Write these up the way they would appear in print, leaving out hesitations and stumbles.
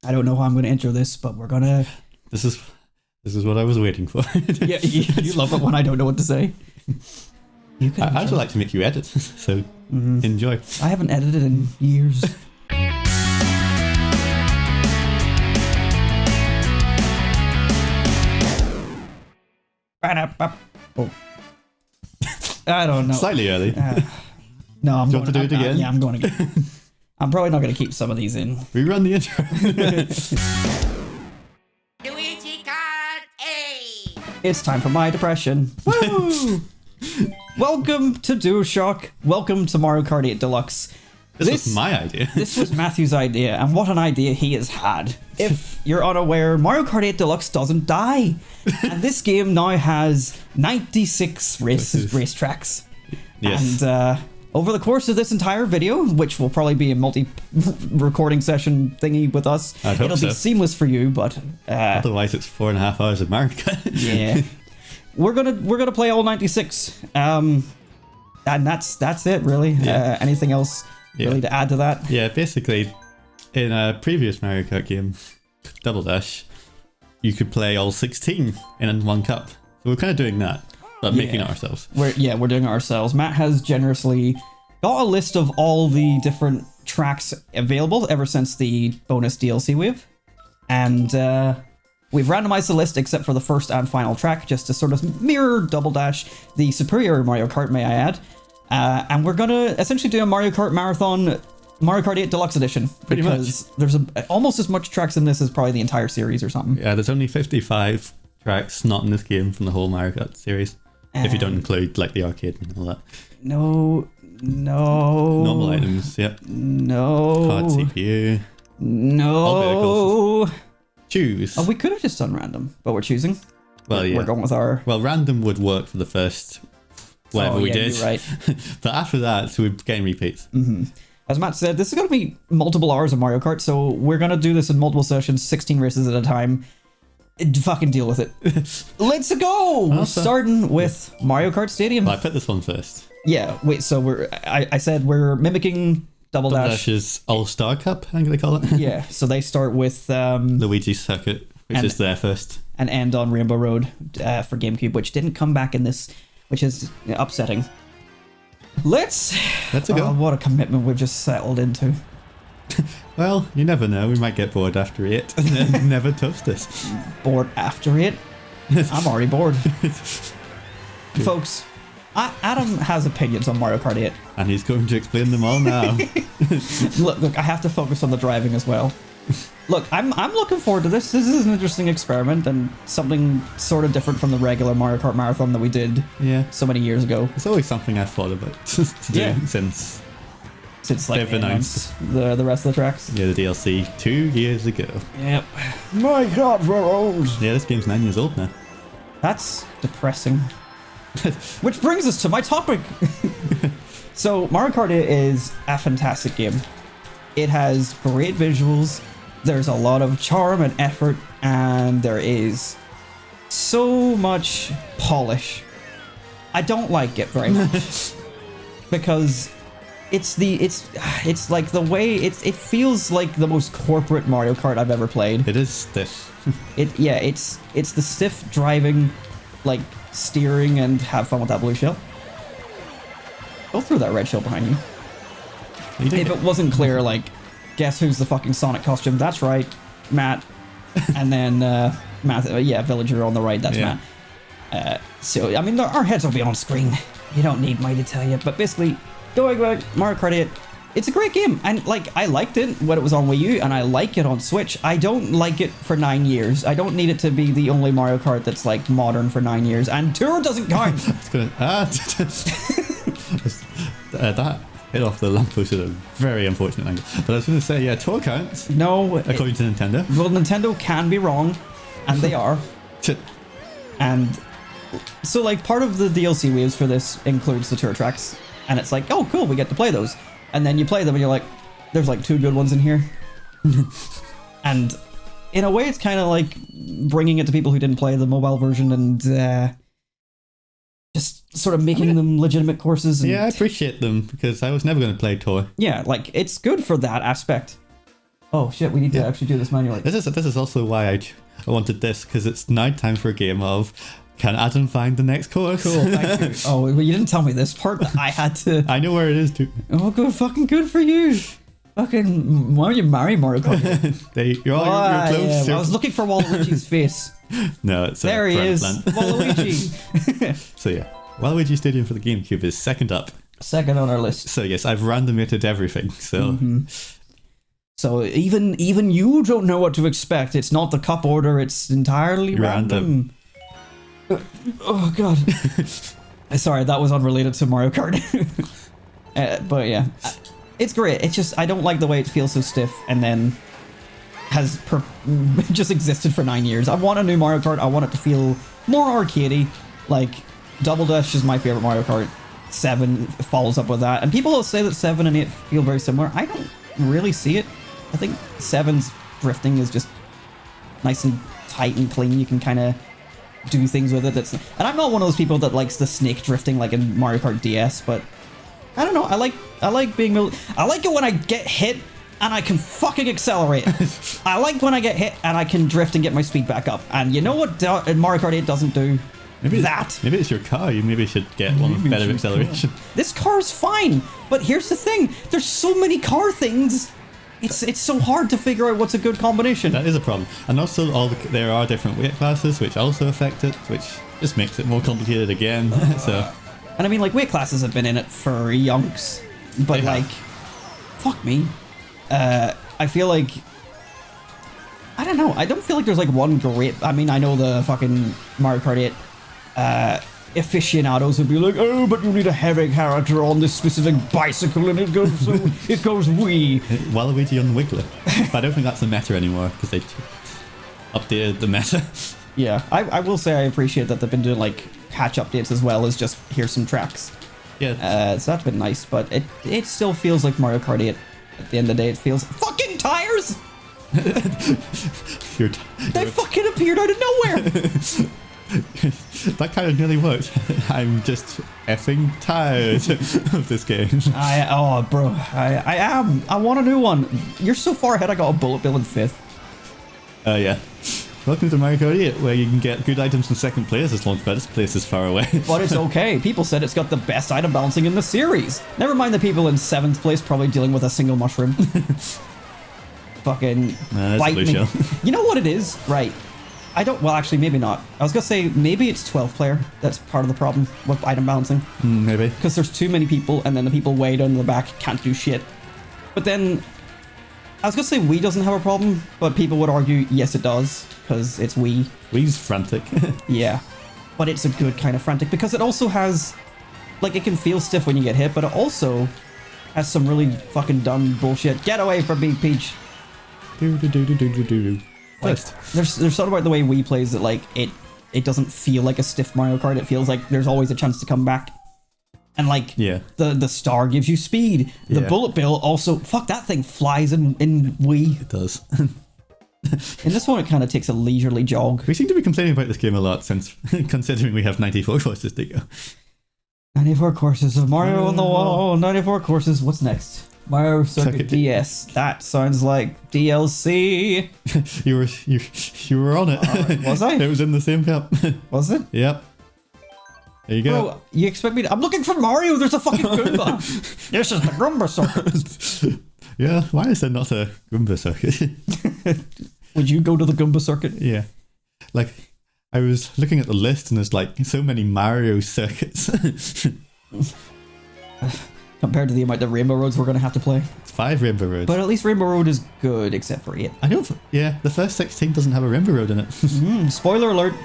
I don't know how I'm going to intro this, but we're going to... This is what I was waiting for. Yeah, you love it when I don't know what to say. I also like to make you edit, so enjoy. I haven't edited in years. Oh. I don't know. Slightly early. No, I'm going to do it again? Yeah, I'm going again. I'm probably not going to keep some of these in. Rerun the intro. Luigi Kart 8! It's time for my depression. Woo! Welcome to DuoShock. Welcome to Mario Kart 8 Deluxe. This was my idea. This was Matthew's idea, and what an idea he has had. If you're unaware, Mario Kart 8 Deluxe doesn't die. And this game now has 96 racetracks. Yes. And over the course of this entire video, which will probably be a multi-recording session thingy with us, it'll be seamless for you, but... otherwise it's 4.5 hours of Mario Kart. Yeah. We're gonna play all 96. And that's it, really. Yeah. Anything else really to add to that? Yeah, basically, in a previous Mario Kart game, Double Dash, you could play all 16 in one cup. So we're kind of doing that, but making it ourselves. We're doing it ourselves. Matt has generously got a list of all the different tracks available ever since the bonus DLC wave. And we've randomized the list except for the first and final track, just to sort of mirror Double Dash, the superior Mario Kart, may I add. And we're going to essentially do a Mario Kart Marathon, Mario Kart 8 Deluxe Edition. Because there's almost as much tracks in this as probably the entire series or something. Yeah, there's only 55 tracks not in this game from the whole Mario Kart series. If you don't include like the arcade and all that. No. Normal items, yep. No. Card CPU. No. All vehicles. Choose. Oh, we could have just done random, but we're choosing. Well, yeah. We're going with our... Well, random would work for the first whatever we did. You're right. But after that, so we're getting repeats. Mm-hmm. As Matt said, this is going to be multiple hours of Mario Kart, so we're going to do this in multiple sessions, 16 races at a time. Fucking deal with it. Let's go! We're starting with Mario Kart Stadium. Well, I put this one first. Yeah, wait, so I said we're mimicking Double Dash. Dash's All-Star Cup, I think they call it. Yeah, so they start with... Luigi's Circuit, which is there first. And end on Rainbow Road for GameCube, which didn't come back in this, which is upsetting. Let's go. What a commitment we've just settled into. Well, you never know. We might get bored after 8 and then never touch this. Bored after 8? I'm already bored. Folks, Adam has opinions on Mario Kart 8. And he's going to explain them all now. Look, I have to focus on the driving as well. Look, I'm looking forward to this. This is an interesting experiment and something sort of different from the regular Mario Kart Marathon that we did so many years ago. It's always something I've thought about to do since like they've announced the rest of the tracks. Yeah, the DLC 2 years ago. Yep. My God, we're old. Yeah, this game's 9 years old now. That's depressing. Which brings us to my topic. So Mario Kart 8 is a fantastic game. It has great visuals. There's a lot of charm and effort, and there is so much polish. I don't like it very much because it's like the way it feels like the most corporate Mario Kart I've ever played. It is stiff. It's the stiff driving, like steering, and have fun with that blue shell. Go through that red shell behind you. If it wasn't clear, like, guess who's the fucking Sonic costume? That's right, Matt. And then Villager on the right. That's Matt. So I mean, our heads will be on screen. You don't need me to tell you. But basically, going back, Mario Kart 8, it's a great game, and like I liked it when it was on Wii U, and I like it on Switch. I don't like it for 9 years. I don't need it to be the only Mario Kart that's like modern for 9 years, and Tour doesn't count. It's gonna that hit off the lamppost at a very unfortunate angle. But I was going to say, yeah, Tour counts. No, according to Nintendo. Well, Nintendo can be wrong, and they are. And so, like, part of the DLC waves for this includes the Tour tracks, and it's like, oh, cool, we get to play those. And then you play them, and you're like, there's like 2 good ones in here. And in a way, it's kind of like bringing it to people who didn't play the mobile version and just sort of making them legitimate courses. And, yeah, I appreciate them because I was never going to play Tour. Yeah, like, it's good for that aspect. Oh shit, we need to actually do this manually. This is also why I wanted this, because it's night time for a game of can Adam find the next course? Cool, thank you. Oh, well, you didn't tell me this part. I had to. I know where it is too. Oh, good, fucking good for you. Fucking, why don't you marry Mario Kart? You're close. Yeah, well, I was looking for Waluigi's face. No, it's There he is, plant. Waluigi. So yeah, Waluigi Stadium for the GameCube is second up. Second on our list. So yes, I've randomated everything. So So even you don't know what to expect. It's not the cup order. It's entirely random. Oh god. Sorry, that was unrelated to Mario Kart. But yeah, it's great. It's just I don't like the way it feels so stiff and then has just existed for 9 years. I want a new Mario Kart. I want it to feel more arcadey. Like Double Dash is my favorite Mario Kart. 7 follows up with that, and people will say that 7 and 8 feel very similar. I don't really see it. I think 7's drifting is just nice and tight and clean. You can kind of do things with it. And I'm not one of those people that likes the snake drifting like in Mario Kart DS, but I don't know. I like being. I like it when I get hit and I can fucking accelerate. I like when I get hit and I can drift and get my speed back up. And you know what Mario Kart 8 doesn't do? Maybe it's your car. You maybe should get one with better acceleration. This car is fine, but here's the thing: there's so many car things. It's so hard to figure out what's a good combination. That is a problem, and also there are different weight classes which also affect it, which just makes it more complicated again. So, and I mean, like weight classes have been in it for yonks, but like, fuck me. I feel like I don't know. I don't feel like there's like one great. I mean, I know the fucking Mario Kart 8 aficionados would be like, oh, but you need a heavy character on this specific bicycle and it goes Wii. Waluigi on the Wiggler. But I don't think that's the meta anymore because they updated the meta. Yeah, I will say I appreciate that they've been doing like patch updates as well as just here's some tracks. Yeah. So that's been nice, but it still feels like Mario Kart 8. At the end of the day, it feels fucking tires. They fucking appeared out of nowhere. That kind of nearly worked. I'm just effing tired of this game. Bro, I am. I want a new one. You're so far ahead. I got a bullet bill in 5th. Yeah. Welcome to Mario Kart 8, where you can get good items in second place as long as first place is far away. But it's okay. People said it's got the best item balancing in the series. Never mind the people in 7th place probably dealing with a single mushroom. Fucking bite me. Shell. You know what it is? Right. Well, actually, maybe not. I was going to say, maybe it's 12 player. That's part of the problem with item balancing. Maybe. Because there's too many people, and then the people way down the back can't do shit. But then, I was going to say Wii doesn't have a problem, but people would argue, yes, it does, because it's Wii. Wii's frantic. Yeah. But it's a good kind of frantic, because it also has, like, it can feel stiff when you get hit, but it also has some really fucking dumb bullshit. Get away from me, Peach. Like, there's something about the way Wii plays that like it doesn't feel like a stiff Mario Kart. It feels like there's always a chance to come back. And like the star gives you speed. The bullet bill also that thing flies in Wii. It does. In this one it kind of takes a leisurely jog. We seem to be complaining about this game a lot since considering we have 94 courses to go. 94 courses of Mario on the wall. 94 courses. What's next? Mario Circuit DS. That sounds like DLC. you were on it. Was I? It was in the same cup. Was it? Yep. There you go. Bro, you expect me to... I'm looking for Mario. There's a fucking Goomba. This is the Goomba circuit. Yeah, why is there not a Goomba circuit? Would you go to the Goomba circuit? Yeah. Like, I was looking at the list and there's like so many Mario circuits. Compared to the amount of Rainbow Roads we're going to have to play. It's 5 Rainbow Roads. But at least Rainbow Road is good, except for 8. I know, yeah, the first 16 doesn't have a Rainbow Road in it. Spoiler alert.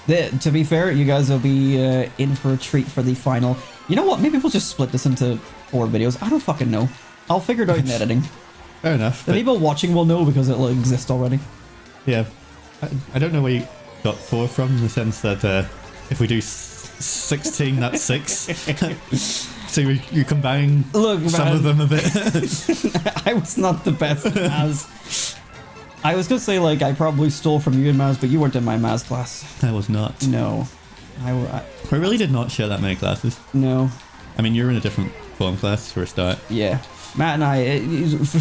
To be fair, you guys will be in for a treat for the final. You know what? Maybe we'll just split this into 4 videos. I don't fucking know. I'll figure it out in editing. Fair enough. The people watching will know because it'll exist already. Yeah. I don't know where you got 4 from, in the sense that if we do 16, that's 6. So you combine some of them a bit. I was not the best at Maz. I was going to say, like, I probably stole from you in Maz, but you weren't in my Maz class. I was not. No. We really did not share that many classes. No. I mean, you're in a different form class for a start. Yeah. Matt and I, for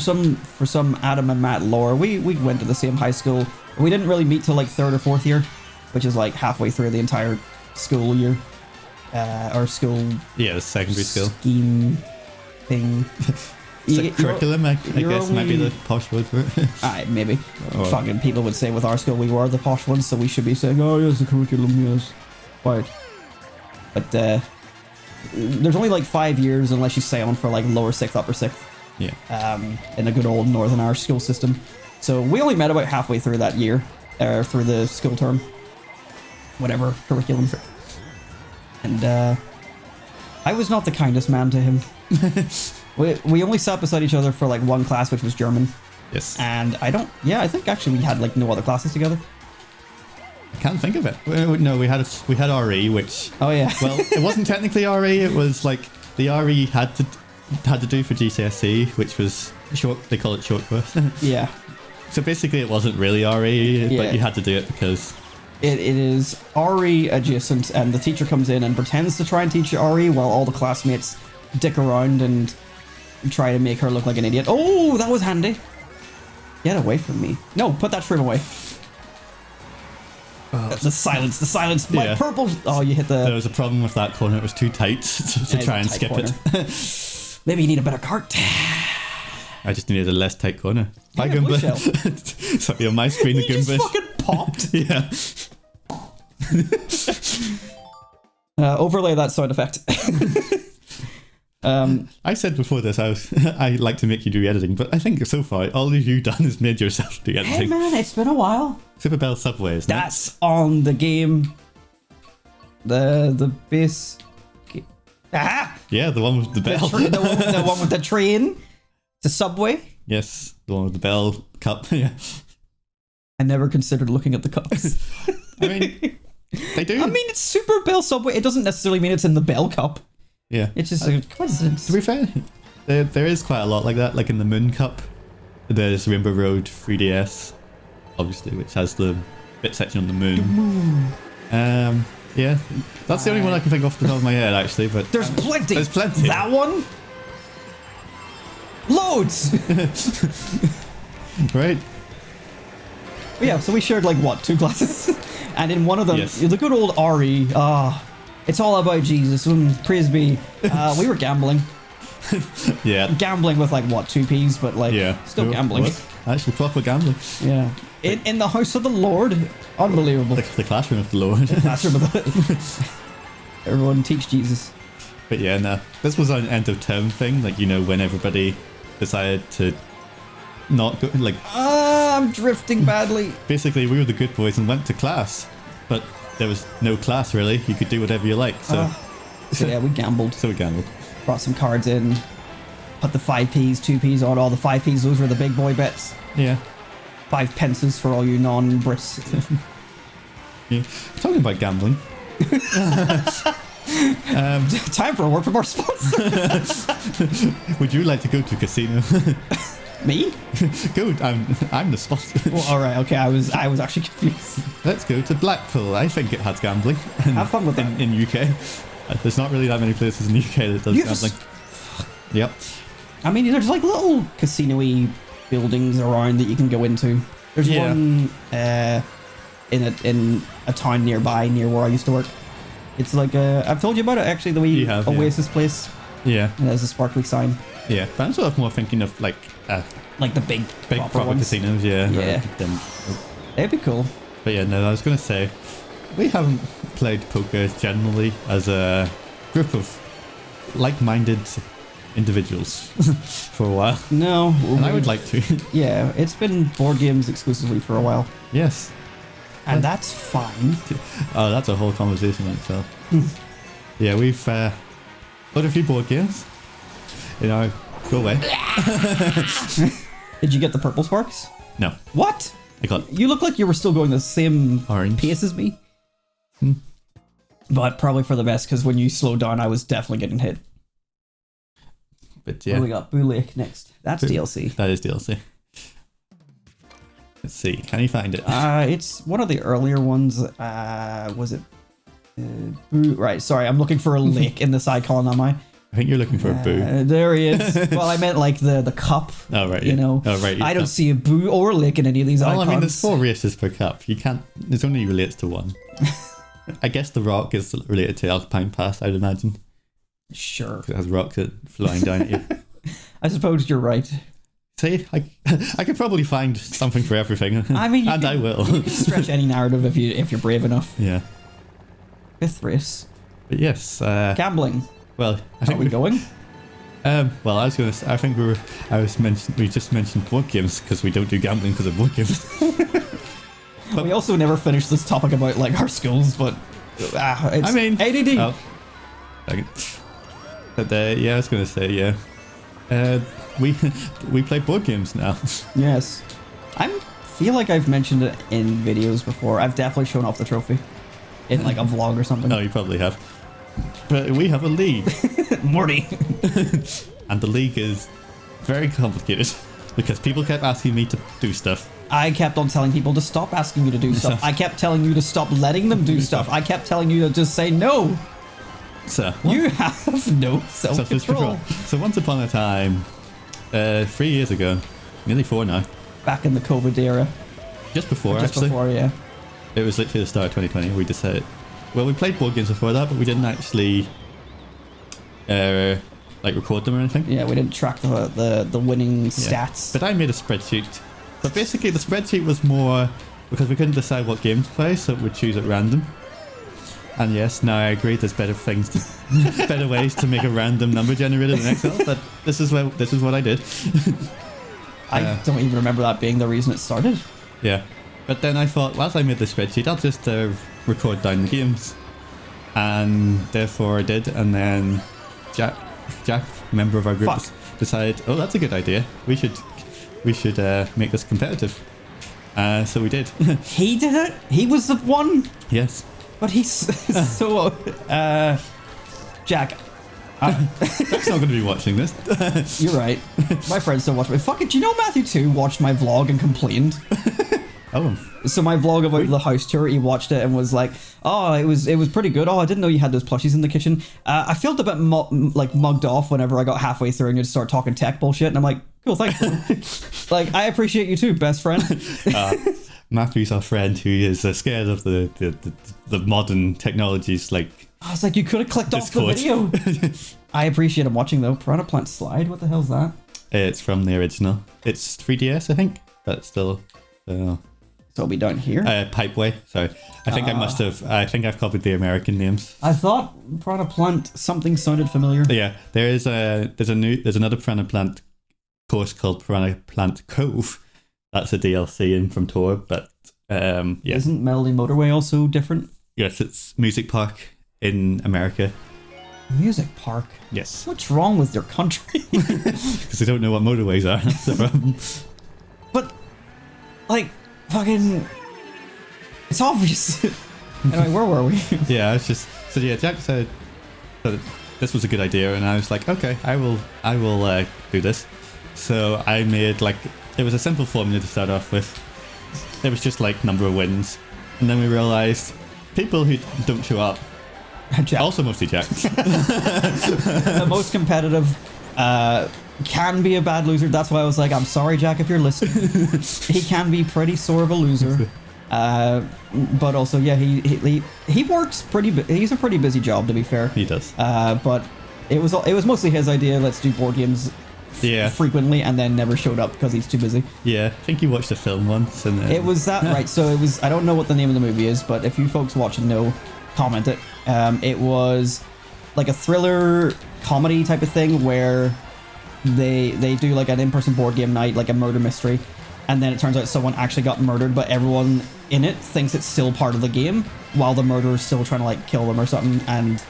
some Adam and Matt lore, we went to the same high school. We didn't really meet till like 3rd or 4th year, which is like halfway through the entire school year, or school. Yeah, the secondary school scheme thing. Curriculum, I guess, might be the posh word for it. Maybe. Fucking people would say with our school we were the posh ones, so we should be saying, oh yes, the curriculum, yes. Right. But there's only like 5 years unless you stay on for like lower 6th, upper 6th. Yeah. In a good old Northern Irish school system. So we only met about halfway through that year, through the school term. Whatever curriculum. And I was not the kindest man to him. We only sat beside each other for like one class, which was German. Yes. And I think actually we had like no other classes together. I can't think of it. No, we had RE, which... Oh yeah. Well, it wasn't technically RE, it was like the RE had to do for GCSE, which was short, they call it short course. Yeah. So basically it wasn't really RE, but you had to do it because... It is RE adjacent, and the teacher comes in and pretends to try and teach you RE while all the classmates dick around and try to make her look like an idiot. Oh, that was handy. Get away from me. No, put that shrimp away. The silence. My purple... Oh, you hit the... There was a problem with that corner. It was too tight to try and skip corner. it. Maybe you need a better cart. I just needed a less tight corner. Hi, Yeah, Goomba. Sorry, on my screen, the You just Goomba. fucking popped. Yeah. Overlay that sound effect. I said before this, I like to make you do editing, but I think so far all you've done is made yourself do editing. Hey man, it's been a while. Super Bell Subway, isn't That's on the game. The base. Ah! Yeah, the one with the bell. The one with the train. The subway. Yes, the one with the bell cup. Yeah. I never considered looking at the cups. I mean, they do. I mean, it's Super Bell Subway. It doesn't necessarily mean it's in the bell cup. Yeah. It's just a coincidence. To be fair, there is quite a lot like that. Like in the Moon Cup, there's Rainbow Road 3DS, obviously, which has the bit section on the moon. Yeah, that's the only one I can think off the top of my head, actually. But There's plenty. There's plenty. That one? Loads! Right. But yeah, so we shared like what, 2 classes? And in one of them, Yes. the good old RE, it's all about Jesus, praise be. We were gambling. Yeah. Gambling with like what, 2p's, but like still gambling. What? Actually, proper gambling. Yeah. In the house of the Lord. Unbelievable. The classroom of the Lord. Classroom of the Everyone teach Jesus. But yeah, no, this was an end of term thing. Like, you know, when everybody decided to not go, like... I'm drifting badly. Basically, we were the good boys and went to class. But there was no class, really. You could do whatever you like, so... So yeah, we gambled. So we gambled. Brought some cards in. Put the 5p's, 2p's on. All the 5p's, those were the big boy bets. Yeah. 5 pences for all you non-Brits. Yeah. Talking about gambling. Time for a word from our sponsor. Would you like to go to a casino? Me? Go, I'm the sponsor. Well, all right, okay. I was actually confused. Let's go to Blackpool. I think it has gambling. Have fun with that. In UK. There's not really that many places in the UK that does gambling. Yep. I mean, there's like little casino-y buildings around that you can go into. There's one in a town nearby, near where I used to work. It's like I've told you about it actually, the wee Oasis place. Yeah. It has a sparkly sign. Yeah, but I'm sort of more thinking of like the big proper ones. casinos. Yeah. Yeah. That'd be cool. But yeah, no, I was gonna say we haven't played poker generally as a group of like-minded individuals for a while. No, and I would like to. Yeah, it's been board games exclusively for a while. Yes. And that's fine. Oh, that's a whole conversation in itself. Yeah, we've played a few board games. You know, go away. Did you get the purple sparks? No. What? I got... You look like you were still going the same orange pace as me. But probably for the best, because when you slowed down, I was definitely getting hit. But yeah. What do we got? Boo Lake next. That's DLC. That is DLC. Let's see. Can you find it? It's one of the earlier ones. Was it? Right. Sorry, I'm looking for a lake in the side column. Am I? I think you're looking for a boo. There he is. Well, I meant like the cup. Oh, right. You know. Oh, right. I don't see a boo or lick in any of these Well, icons. I mean, there's 4 races per cup. You can't... It only relates to one. I guess the rock is related to Alpine Pass, I'd imagine. Sure. 'Cause it has rocks flying down at you. I suppose you're right. See, I could probably find something for everything. I mean, and I will. You can stretch any narrative if you're brave enough. Yeah. 5th race. But yes. Gambling. Well, I Are think we going? Well, I was gonna. I think we just mentioned board games because we don't do gambling because of board games. But we also never finished this topic about like our schools, but it's I mean, ADD. Oh, but yeah, I was gonna say we play board games now. Yes, I feel like I've mentioned it in videos before. I've definitely shown off the trophy in like a vlog or something. Oh, you probably have. But we have a league, Morty, and the league is very complicated because people kept asking me to do stuff. I kept on telling people to stop asking you to do stuff. I kept telling you to stop letting them do stuff. I kept telling you to just say no. So You have no self-control. So once upon a time, 3 years ago, nearly 4 now, Back in the COVID era. just before Just actually, before, yeah. it was literally the start of 2020. We decided, well, we played board games before that, but we didn't actually like record them or anything. Yeah, we didn't track the winning Yeah. stats. But I made a spreadsheet. But basically, the spreadsheet was more because we couldn't decide what game to play, so we'd choose at random. And yes, now I agree. There's better things, better ways to make a random number generator in Excel. But this is what I did. I don't even remember that being the reason it started. Yeah. But then I thought, whilst I made the spreadsheet, I'll just record down the games, and therefore I did. And then Jack, member of our group, decided, oh, that's a good idea. We should make this competitive. So we did. He did it. He was the one. Yes. But he's so. Jack. Jack's not going to be watching this. You're right. My friends don't watch me. Fuck it. Do you know Matthew 2 watched my vlog and complained? Oh. So my vlog about the house tour, he watched it and was like, "Oh, it was pretty good. Oh, I didn't know you had those plushies in the kitchen." I felt a bit mugged off whenever I got halfway through and you'd start talking tech bullshit, and I'm like, "Cool, thanks." Like, I appreciate you too, best friend. Matthew's our friend who is scared of the modern technologies like. I was like, you could have clicked Discord. off the video. I appreciate him watching though. Piranha Plant Slide. What the hell's that? It's from the original. It's 3DS, I think, but still. So it'll be down here. Pipeway. Sorry, I think I must have. I think I've copied the American names. I thought Piranha Plant something sounded familiar. Yeah, there's another Piranha Plant course called Piranha Plant Cove. That's a DLC in from Tor, but yeah. Isn't Melody Motorway also different? Yes, it's Music Park in America. Music Park. Yes, What's wrong with your country? because they don't know what motorways are. That's the problem. But like fucking, it's obvious. Anyway, where were we? Yeah, it's just so yeah. Jack said that this was a good idea, and I was like, okay, I will do this. So I made it was a simple formula to start off with. It was just like number of wins, and then we realized people who don't show up, Jack. also mostly Jack, The most competitive can be a bad loser. That's why I was like, I'm sorry, Jack, if you're listening. He can be pretty sore of a loser. But also, yeah, he works pretty. He's a pretty busy job, to be fair. he does. But it was mostly his idea. Let's do board games. Yeah, Frequently, and then never showed up because he's too busy. yeah. I think you watched a film once, and It was that right. So it was. I don't know what the name of the movie is, but if you folks watching know, comment it. It was like a thriller comedy type of thing where they do like an in-person board game night, like a murder mystery, and then it turns out someone actually got murdered, but everyone in it thinks it's still part of the game while the murderer's still trying to like kill them or something. And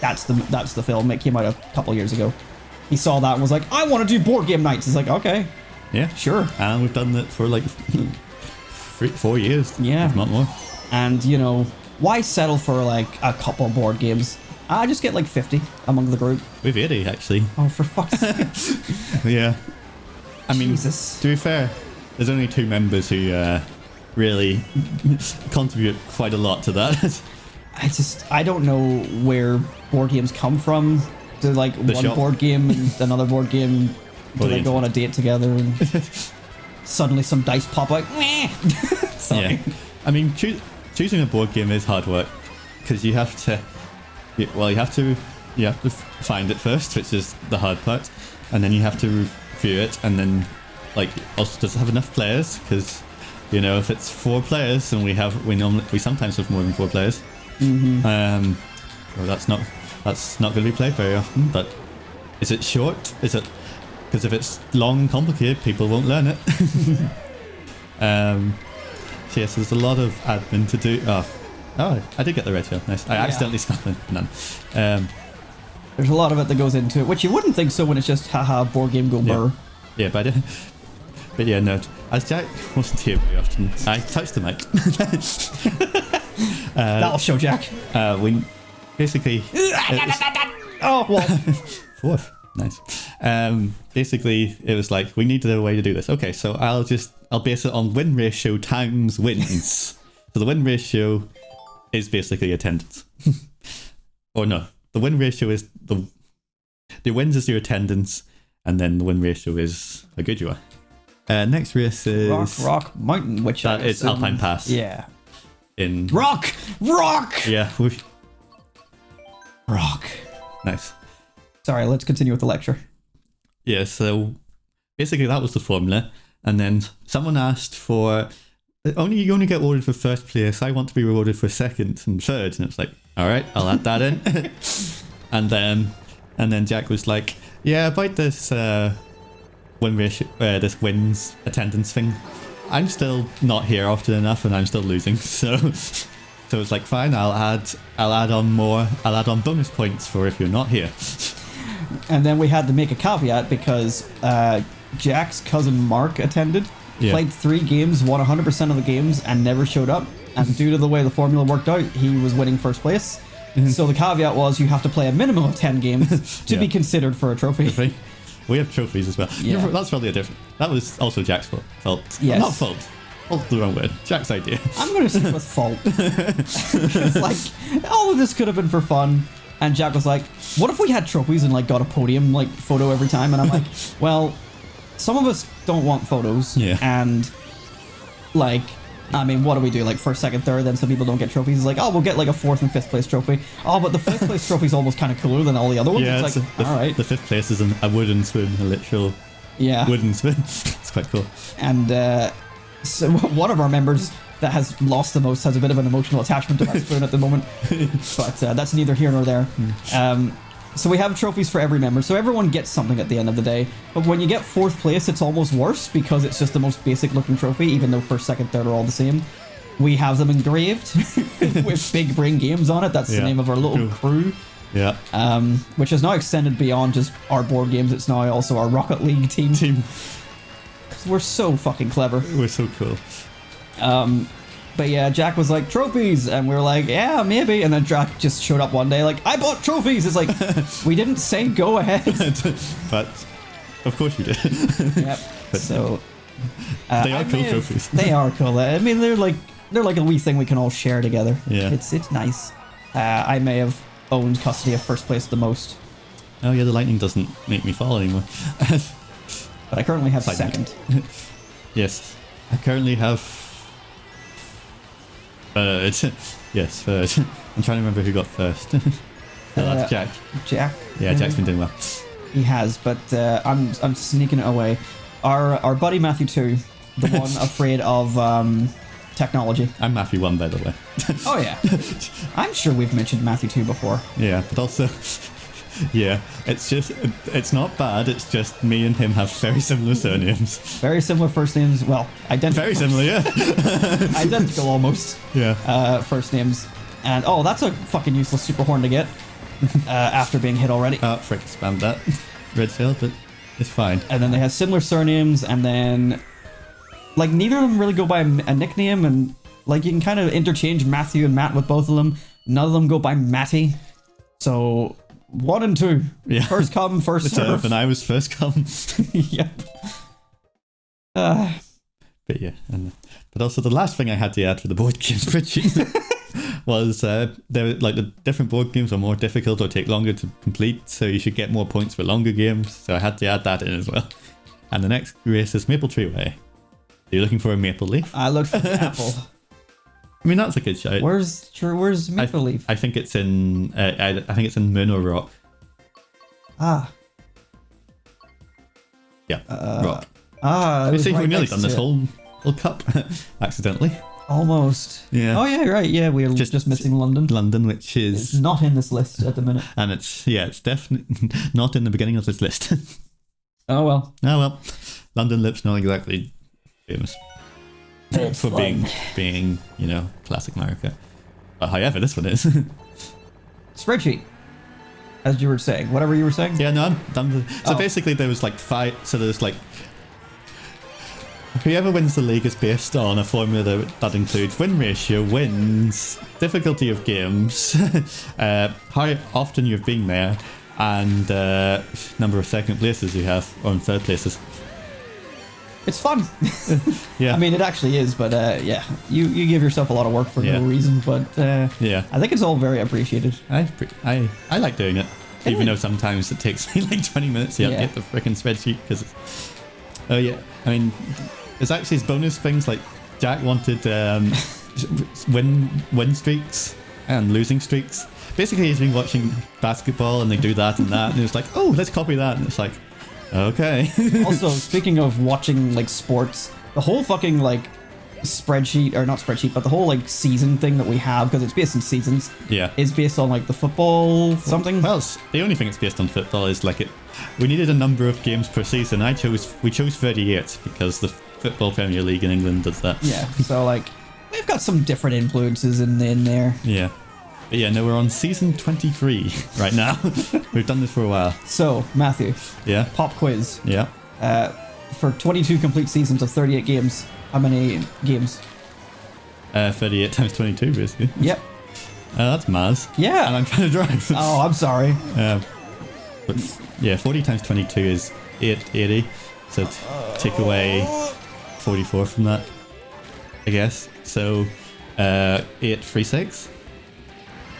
that's the film. It came out a couple years ago. He saw that and was like, I want to do board game nights. He's like, okay, yeah, sure. And we've done it for like 4 years, Yeah. if not more. And, you know, why settle for like a couple board games? I just get like 50 among the group. WeeAddy, actually. Oh, for fuck's sake. Yeah. I mean, Jesus. to be fair, there's only 2 members who really contribute quite a lot to that. I don't know where board games come from Do like one shop. board game and another board game? Do Or the they go on a date together and suddenly some dice pop out? Meh. Sorry. Yeah. I mean, choosing a board game is hard work because you have to. Well, you have to find it first, which is the hard part, and then you have to review it, and then like also does it have enough players? Because you know, if it's 4 players, and we sometimes have more than 4 players. Well, that's not going to be played very often. But is it short? Is it? Because if it's long and complicated, people won't learn it. So yes, there's a lot of admin to do. Oh, I did get the red shell. Nice. I accidentally spammed none. There's a lot of it that goes into it, which you wouldn't think so when it's just haha board game go burr. Yeah, but yeah, no. As Jack wasn't here very often, I touched the mic. That'll show Jack. We basically. Oh well. 4th. Nice. Basically, it was like we needed a way to do this. Okay, so I'll base it on win ratio times wins. So the win ratio is basically attendance. Or no, the win ratio is the wins is your attendance, and then the win ratio is how good you are. Next race is Rock Mountain, which that is Alpine Pass. Yeah. In Rock. Yeah. Rock. Nice. Sorry, let's continue with the lecture. Yeah, so basically that was the formula, and then someone asked for you only get rewarded for first place. I want to be rewarded for second and third, and it's like, all right, I'll add that in. and then Jack was like, yeah, about this win ratio, this wins attendance thing. I'm still not here often enough, and I'm still losing. So it's like, fine, I'll add on bonus points for if you're not here. And then we had to make a caveat because Jack's cousin Mark attended, played 3 games, won 100% of the games, and never showed up. And due to the way the formula worked out, he was winning first place. So the caveat was you have to play a minimum of 10 games to be considered for a trophy. We have trophies as well. Yeah. That's probably a different. That was also Jack's fault. Yes. Not fault. Fault's the wrong word. Jack's idea. I'm going to stick with fault. It's like, all of this could have been for fun. And Jack was like, what if we had trophies and like got a podium like photo every time? And I'm like, well, some of us don't want photos. Yeah. And like, I mean, what do we do? Like first, second, third, then some people don't get trophies. It's like, oh, we'll get like a 4th and 5th place trophy. Oh, but the 5th place trophy is almost kind of cooler than all the other ones. Yeah, it's like, all right. The 5th place is a wooden spoon, a literal wooden spoon. It's quite cool. And so one of our members that has lost the most has a bit of an emotional attachment to that spoon at the moment. But that's neither here nor there. So we have trophies for every member, so everyone gets something at the end of the day. But when you get 4th place, it's almost worse because it's just the most basic looking trophy, even though first, second, third are all the same. We have them engraved with Big Brain Games on it. That's the name of our little crew. Yeah. Which is now extended beyond just our board games. It's now also our Rocket League team. Because we're so fucking clever. We're so cool. But yeah, Jack was like, trophies, and we were like, yeah, maybe. And then Jack just showed up one day like, I bought trophies. It's like, we didn't say go ahead. But of course you did. Yep. But so they are cool trophies. They are cool. I mean, they're like a wee thing we can all share together. Yeah. It's nice. I may have owned custody of first place the most. Oh yeah, the lightning doesn't make me fall anymore. But I currently have second. Yes. I currently have third. Yes, third. I'm trying to remember who got first. That's Jack. Jack. Yeah, Jack's been doing well. He has, but I'm sneaking it away. Our buddy Matthew 2, the one afraid of technology. I'm Matthew 1, by the way. Oh yeah. I'm sure we've mentioned Matthew 2 before. Yeah, but also, yeah, it's not bad. It's just me and him have very similar surnames. Very similar first names. Well, identical. Very similar, yeah. Identical almost. Yeah. First names. And oh, that's a fucking useless super horn to get after being hit already. Oh, frick, spammed that. Red sail, but it's fine. And then they have similar surnames, and then like neither of them really go by a nickname, and like you can kind of interchange Matthew and Matt with both of them. None of them go by Matty. So 1 and 2. Yeah. First come, first serve. And I was first come. Yep. But yeah, but also the last thing I had to add for the board game spreadsheet. was there like the different board games are more difficult or take longer to complete, so you should get more points for longer games. So I had to add that in as well. And the next race is Maple Tree Way. You're looking for a maple leaf? I looked for the apple. I mean, that's a good shout. Where's Maple Leaf? I think it's in I think it's in Moon or Rock. Ah. Yeah, Rock. I see, right we nearly next done this to it. whole cup accidentally. Almost. Yeah. Oh yeah, right. Yeah, we're just missing London. London, which It's is not in this list at the minute. and it's definitely not in the beginning of this list. Oh well. Oh well, London Lip's not exactly famous It's for fun. being classic Mario Kart. But however, this one is. Spreadsheet. As you were saying, whatever you were saying. Yeah, no, I'm done. So Oh. basically, there was like 5. So there's like whoever wins the league is based on a formula that includes win ratio, wins, difficulty of games, how often you've been there, and number of second places you have, or in third places. It's fun. Yeah. I mean, it actually is, but yeah, you give yourself a lot of work for Yeah. no reason, but Yeah. I think it's all very appreciated. I like doing it, even though sometimes it takes me like 20 minutes to Yeah. get the freaking spreadsheet because. Oh yeah, I mean, there's actually bonus things like Jack wanted win streaks and losing streaks. Basically, he's been watching basketball and they do that and that, and it's like, oh, let's copy that, and it's like, okay. Also, speaking of watching like sports, the whole fucking like spreadsheet, or not spreadsheet, but the whole like season thing that we have, because it's based in seasons, Yeah. is based on like the football something. Well, the only thing it's based on football is like we needed a number of games per season. We chose 38 because the Football Premier League in England does that. Yeah, so like we've got some different influences in there. Yeah. But yeah, no, we're on season 23 right now. We've done this for a while. So Matthew, Yeah. pop quiz. Yeah. For 22 complete seasons of 38 games, how many games? 38 times 22, basically. Yep. That's Maz. Yeah. And I'm trying to drive. Oh, I'm sorry. But yeah, 40 times 22 is 880. So take away 44 from that, I guess. So 836,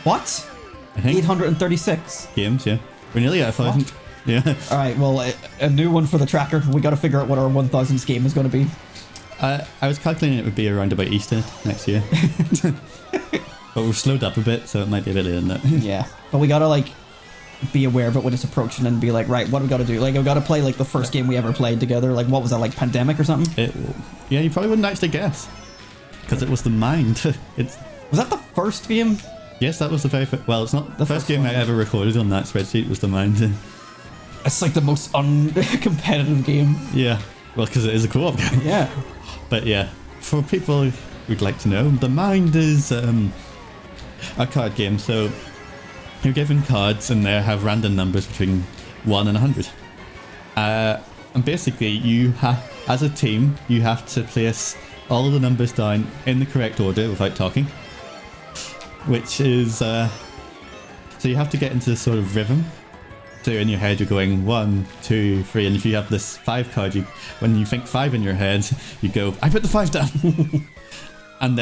What? I think. 836. Games, yeah. We're nearly at 1,000. Yeah. All right, well, a new one for the tracker. We got to figure out what our 1000th game is going to be. I was calculating it would be around about Easter next year. But we've slowed up a bit, so it might be a bit later than that. Yeah, but we got to like be aware of it when it's approaching and be like, right, what do we got to do? Like, we got to play like the first game we ever played together. Like, what was that, like Pandemic or something? Yeah, you probably wouldn't actually guess. Because it was the Mind. Was that the first game? Yes, that was the very first. Well, it's not The the first first game one. I ever recorded on that spreadsheet was the Mind. It's like the most uncompetitive game. Yeah, well, because it is a co-op game. Yeah. But yeah, for people who'd like to know, the Mind is a card game. So you're given cards and they have random numbers between 1 and 100. And basically, you have, as a team, you have to place all of the numbers down in the correct order without talking. Which is so you have to get into this sort of rhythm. So in your head you're going 1, 2, 3, and if you have this 5 card, when you think 5 in your head, you go, I put the 5 down. and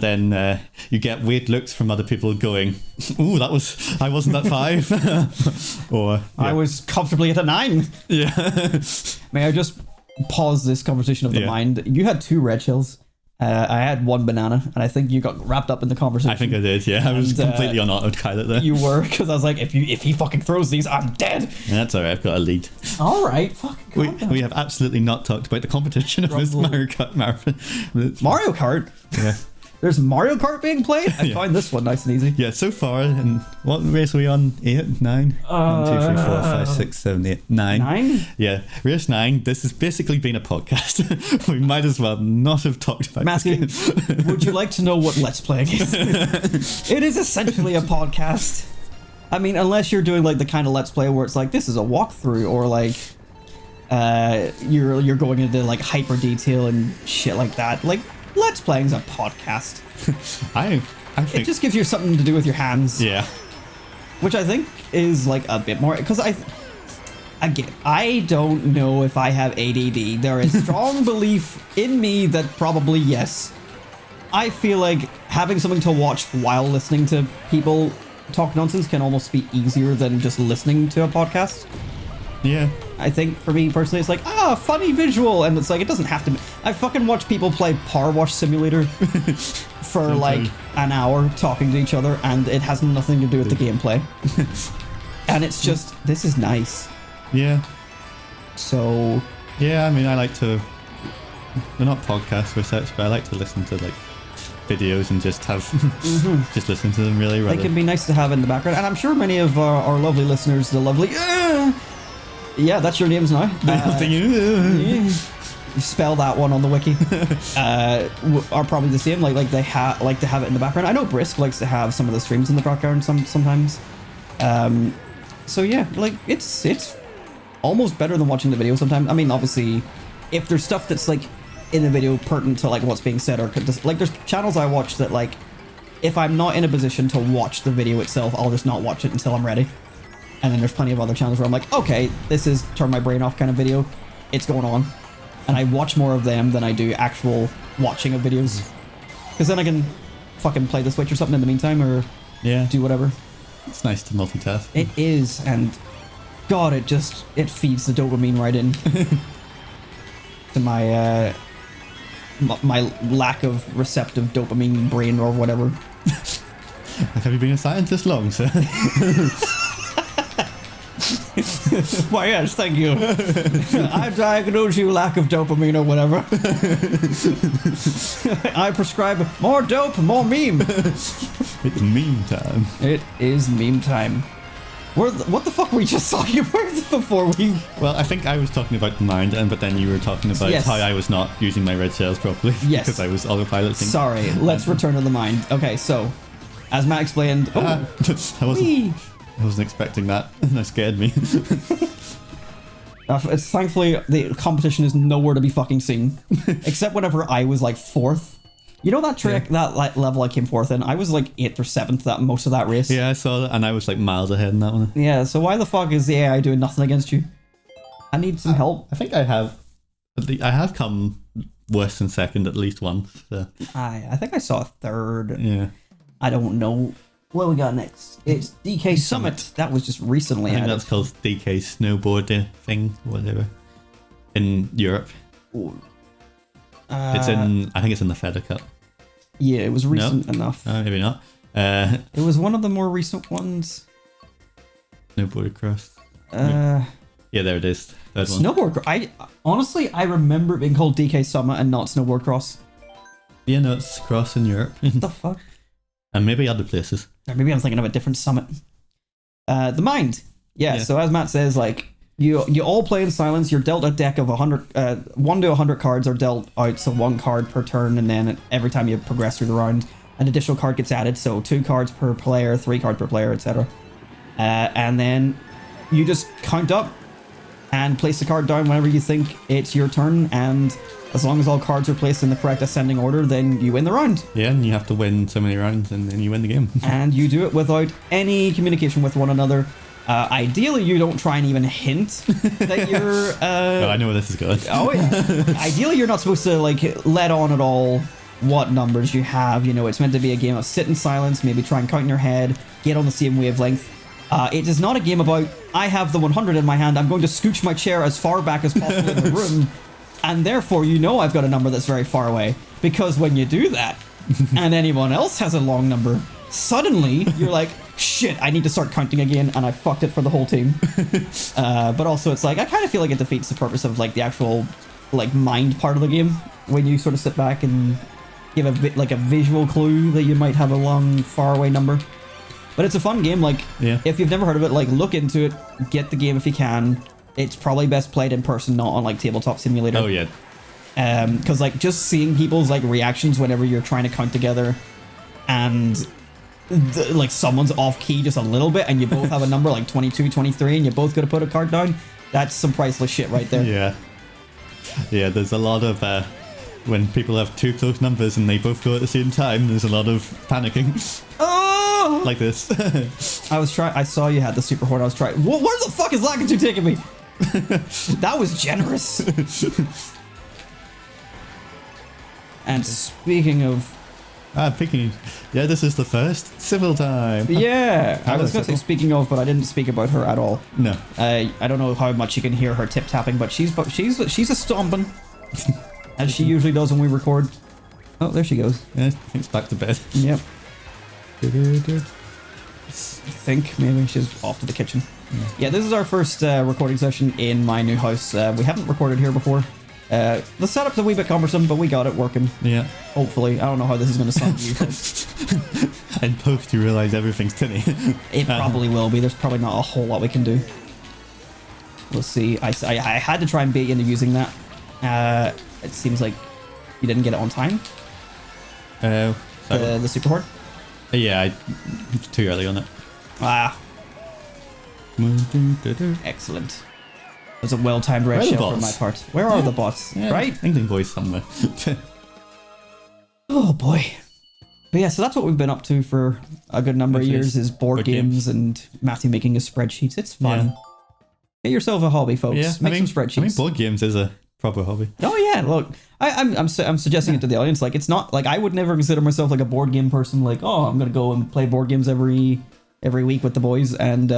then you get weird looks from other people going, ooh, I wasn't at 5. Or yeah. I was comfortably at a 9. Yeah. May I just pause this conversation of the Yeah. mind? You had 2 red shells. I had 1 banana, and I think you got wrapped up in the conversation. I think I did, yeah. I was And, completely on autopilot there. You were, because I was like, if he fucking throws these, I'm dead. Yeah, that's alright, I've got a lead. All right, fucking calm down. We have absolutely not talked about the competition of this Rumble. Mario Kart marathon. Mario Kart. Yeah. There's Mario Kart being played. I Yeah. find this one nice and easy. Yeah, so far, and what race are we on? 8, 9? 1, 2, 3, 4, 5, 6, 7, 8, 9. 9. Yeah, race 9. This has basically been a podcast. We might as well not have talked about Matthew, this game. would you like to know what Let's Playing is? It is essentially a podcast. I mean, unless you're doing like the kind of Let's Play where it's like this is a walkthrough, or like you're going into like hyper detail and shit like that. Like Let's Playing is a podcast. I It think. just gives you something to do with your hands, Yeah. which I think is like a bit more, because I don't know if I have ADD. There is strong belief in me that probably yes. I feel like having something to watch while listening to people talk nonsense can almost be easier than just listening to a podcast. Yeah. I think for me personally, it's like, funny visual. And it's like, it doesn't have to be. I fucking watch people play Power Wash Simulator for like an hour talking to each other, and it has nothing to do with the gameplay. And it's just, this is nice. Yeah. So. Yeah, I mean, I like to, they're not podcasts or such, but I like to listen to like videos and just have, just listen to them really. They can be nice to have in the background. And I'm sure many of our lovely listeners, the lovely, yeah, that's your names now. Spell that one on the wiki. Are probably the same. Like they like to have it in the background. I know Brisk likes to have some of the streams in the background sometimes. So yeah, like it's almost better than watching the video sometimes. I mean, obviously, if there's stuff that's like in the video pertinent to like what's being said, or like there's channels I watch that like if I'm not in a position to watch the video itself, I'll just not watch it until I'm ready. And then there's plenty of other channels where I'm like, okay, this is turn my brain off kind of video. It's going on. And I watch more of them than I do actual watching of videos. Because then I can fucking play the Switch or something in the meantime, or do whatever. It's nice to multitask. It is, and God, it feeds the dopamine right in. To my my lack of receptive dopamine brain or whatever. Have you been a scientist long, sir? Why, yes, thank you. I diagnose you lack of dopamine or whatever. I prescribe more dope, more meme. It's meme time. It is meme time. What the fuck were we just talking about before we... Well, I think I was talking about the mind, but then you were talking about how I was not using my red cells properly. Yes. Because I was autopiloting. Sorry, let's return to the mind. Okay, so, as Matt explained... I wasn't expecting that. That scared me. Thankfully, the competition is nowhere to be fucking seen. Except whenever I was like 4th. You know that trick, that level I came 4th in? I was like 8th or 7th most of that race. Yeah, I saw that, and I was like miles ahead in that one. Yeah, so why the fuck is the AI doing nothing against you? I need some help. I think I have come worse than 2nd at least once. So. I think I saw 3rd. Yeah. I don't know. What we got next? It's DK Summit. That was just recently I think added. that's called DK Snowboard thing, whatever. In Europe. It's in. I think it's in the Feder Cup. Yeah, it was recent enough. Maybe not. It was one of the more recent ones. Snowboard cross. Yeah, there it is. Third one. Snowboard. Honestly, I remember it being called DK Summit and not Snowboard Cross. Yeah, no, it's cross in Europe. What the fuck? And maybe other places. Or maybe I'm thinking of a different summit. The Mind. Yeah, so as Matt says, like, you all play in silence. You're dealt a deck of 100, 1 to 100 cards are dealt out, so 1 card per turn, and then every time you progress through the round, an additional card gets added, so 2 cards per player, 3 cards per player, etc. And then you just count up and place the card down whenever you think it's your turn, and as long as all cards are placed in the correct ascending order, then you win the round. Yeah, and you have to win so many rounds, and then you win the game. And you do it without any communication with one another. Ideally, you don't try and even hint that you're... No, I know where this is going. Oh, yeah. Ideally, you're not supposed to, like, let on at all what numbers you have. You know, it's meant to be a game of sit in silence, maybe try and count in your head, get on the same wavelength. It is not a game about, I have the 100 in my hand, I'm going to scooch my chair as far back as possible in the room, and therefore you know I've got a number that's very far away. Because when you do that, and anyone else has a long number, suddenly you're like, shit, I need to start counting again, and I fucked it for the whole team. But also it's like, I kind of feel like it defeats the purpose of like the actual like mind part of the game, when you sort of sit back and give a bit like a visual clue that you might have a long, far away number. But it's a fun game. Like, if you've never heard of it, like, look into it, get the game if you can. It's probably best played in person, not on like Tabletop Simulator. Oh yeah. Because like just seeing people's like reactions whenever you're trying to count together, and like someone's off key just a little bit, and you both have a number like 22, 23, and you both got to put a card down. That's some priceless shit right there. Yeah. Yeah. There's a lot of when people have 2 close numbers and they both go at the same time. There's a lot of panicking. Oh! Like this. I saw you had the super horn. I was trying. Where the fuck is Lakitu taking me? That was generous. And speaking of Picking. Yeah, this is the first civil time. Yeah, I was going to say Civil. speaking of, but I didn't speak about her at all. No. I don't know how much you can hear her tip tapping, but she's a stomping, as she usually does when we record. Oh, there she goes. Yeah, I think it's back to bed. Yep. Do-do-do. I think maybe she's off to the kitchen. Yeah, this is our first recording session in my new house. We haven't recorded here before. The setup's a wee bit cumbersome, but we got it working. Yeah. Hopefully. I don't know how this is going to sound to you folks. In post, you realise everything's tinny. It probably will be. There's probably not a whole lot we can do. We'll see. I had to try and bait you into using that. It seems like you didn't get it on time. The super horde. Yeah, it's too early on it. Ah, excellent. That's a well-timed red Where are the shell from my bots? part. Where are the bots? Yeah, Right? England boys somewhere. Oh boy. But yeah, so that's what we've been up to for a good number of Which years, is board board games games. and Matthew making his spreadsheets. It's fun. Yeah. Get yourself a hobby, folks. Yeah, Make some spreadsheets. I mean, board games is a proper hobby. Oh yeah, look, I'm suggesting it to the audience. Like, it's not like I would never consider myself like a board game person. Like, oh, I'm gonna go and play board games every week with the boys, and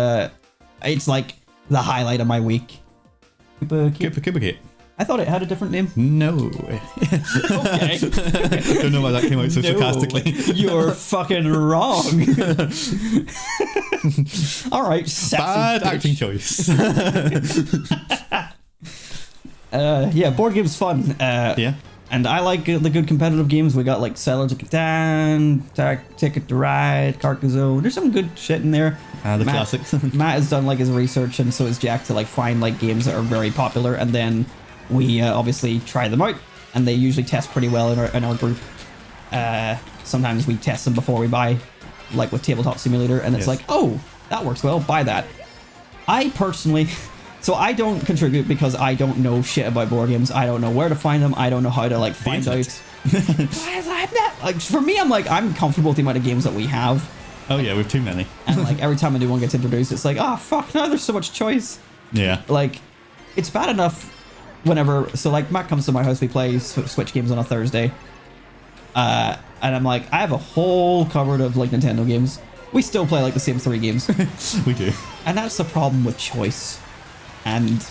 it's like the highlight of my week. Kipper. I thought it had a different name. No. Okay. Don't know why that came out so sarcastically. You're fucking wrong. All right, sexy Bad bitch. acting choice. Yeah, board games fun. Yeah. And I like the good competitive games. We got like Settlers of Catan, Ticket to Ride, Carcassonne. There's some good shit in there. The classics. Matt has done like his research, and so has Jack, to like find like games that are very popular, and then we obviously try them out, and they usually test pretty well in our group. Sometimes we test them before we buy, like with Tabletop Simulator, and it's Yes. like, oh, that works well, buy that. I personally, so I don't contribute because I don't know shit about board games. I don't know where to find them. I don't know how to like find out. Like, for me, I'm like, I'm comfortable with the amount of games that we have. Oh yeah, we've too many. And like every time a new one gets introduced, it's like, oh fuck, now there's so much choice. Yeah. Like, it's bad enough whenever, so like Matt comes to my house, we play Switch games on a Thursday, and I'm like, I have a whole cupboard of like Nintendo games. We still play like the same 3 games. We do. And that's the problem with choice. And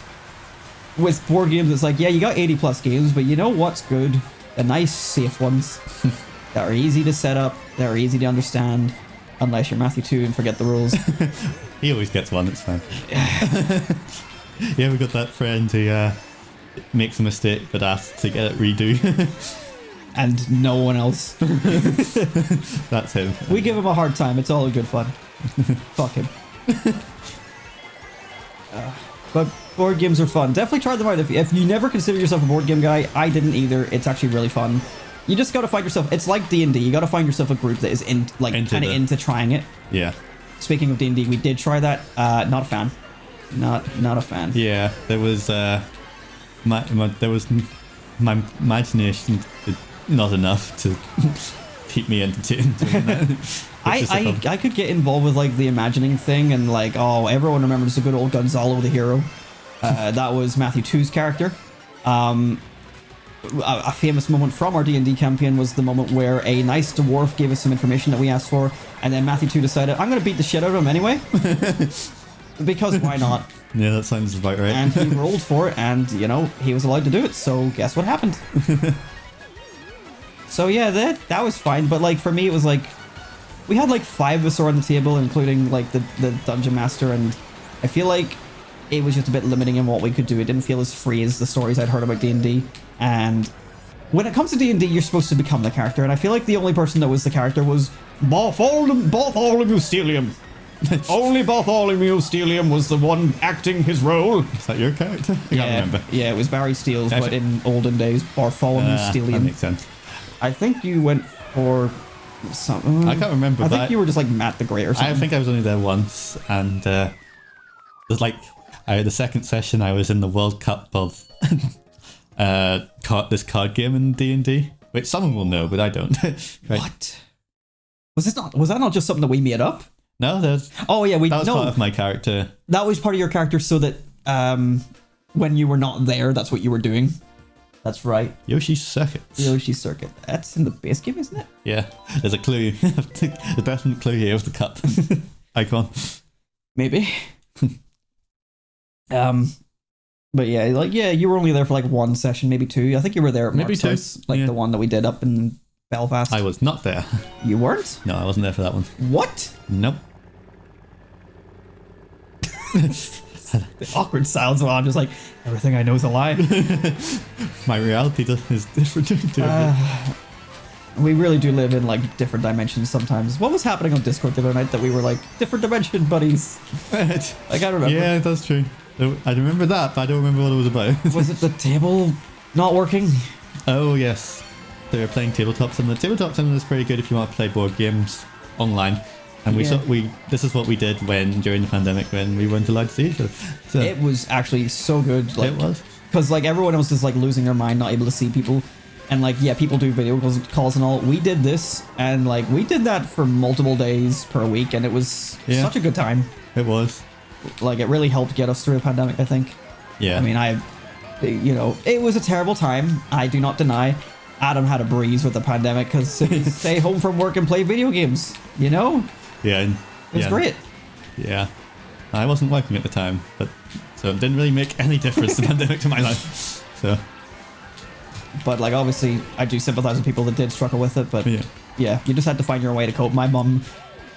with board games, it's like, yeah, you got 80 plus games, but you know what's good? The nice safe ones that are easy to set up, that are easy to understand, unless you're Matthew 2 and forget the rules. He always gets one, it's fine. Yeah, we got that friend who makes a mistake but asks to get it redo. And no one else. That's him. We give him a hard time. It's all good fun. Fuck him. But board games are fun. Definitely try them out. If you never consider yourself a board game guy, I didn't either. It's actually really fun. You just got to find yourself. It's like D&D. You got to find yourself a group that is into trying it. Yeah. Speaking of D&D, we did try that. Not a fan. Not a fan. Yeah, there was my imagination not enough to keep me entertained doing that. I could get involved with like the imagining thing, and like, oh, everyone remembers the good old Gonzalo the hero. That was Matthew 2's character. A famous moment from our D&D campaign was the moment where a nice dwarf gave us some information that we asked for, and then Matthew 2 decided, I'm going to beat the shit out of him anyway. Because why not? Yeah, that sounds about right. And he rolled for it, and, you know, he was allowed to do it, so guess what happened? So yeah, that was fine, but like for me it was like, we had like 5 of us around the table, including like the dungeon master, and I feel like it was just a bit limiting in what we could do. It didn't feel as free as the stories I'd heard about D&D. And when it comes to D&D, you're supposed to become the character, and I feel like the only person that was the character was Bartholomew Stelium. Only Bartholomew Stelium was the one acting his role. Is that your character? I can't remember. Yeah, it was Barry Steele's, but in olden days, Bartholomew That Stelium. makes sense. I think you went for something. I can't remember. I but think you were just like Matt the Grey or something. I think I was only there once, and it was like the second session. I was in the World Cup of this card game in D&D, which someone will know, but I don't. Right. What? Was that not just something that we made up? No, that was part of my character. That was part of your character, so that when you were not there, that's what you were doing. That's right. Yoshi's Circuit. Yoshi Circuit. That's in the base game, isn't it? Yeah, there's a clue. The definite clue here of the cup icon. Maybe. But yeah, like you were only there for like one session, maybe two. I think you were there at Maybe Mark's two. house, like the one that we did up in Belfast. I was not there. You weren't? No, I wasn't there for that one. What? Nope. The awkward silence while I'm just like, everything I know is a lie. My reality is different to We really do live in like different dimensions sometimes. What was happening on Discord the other night that we were like different dimension buddies? Like I remember. Yeah, that's true. I remember that, but I don't remember what it was about. Was it the table not working? Oh yes, they were playing tabletop sim. The tabletop sim is pretty good if you want to play board games online. And this is what we did during the pandemic when we weren't allowed to see each other. So It was actually so good. Like, it was. Because like everyone else is like losing their mind, not able to see people. And like, yeah, people do video calls and all. We did this, and like we did that for multiple days per week, and it was such a good time. It was. Like, it really helped get us through the pandemic, I think. Yeah. I mean, it was a terrible time. I do not deny. Adam had a breeze with the pandemic because stay home from work and play video games. You know? Yeah. It was great. Yeah. I wasn't working at the time, so it didn't really make any difference, the pandemic, to my life. So. But like, obviously, I do sympathize with people that did struggle with it. But yeah, you just had to find your way to cope. My mum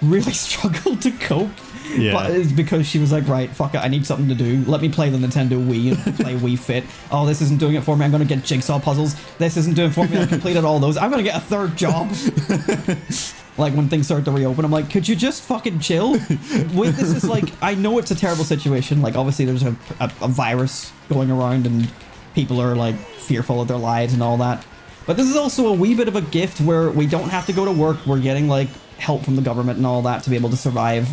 really struggled to cope. Yeah. But it's because she was like, right, fuck it, I need something to do. Let me play the Nintendo Wii and play Wii Fit. Oh, this isn't doing it for me. I'm going to get jigsaw puzzles. This isn't doing it for me. I've completed all those. I'm going to get a third job. Like, when things start to reopen, I'm like, could you just fucking chill? This is like, I know it's a terrible situation. Like, obviously there's a virus going around and people are like fearful of their lives and all that. But this is also a wee bit of a gift where we don't have to go to work. We're getting like help from the government and all that to be able to survive,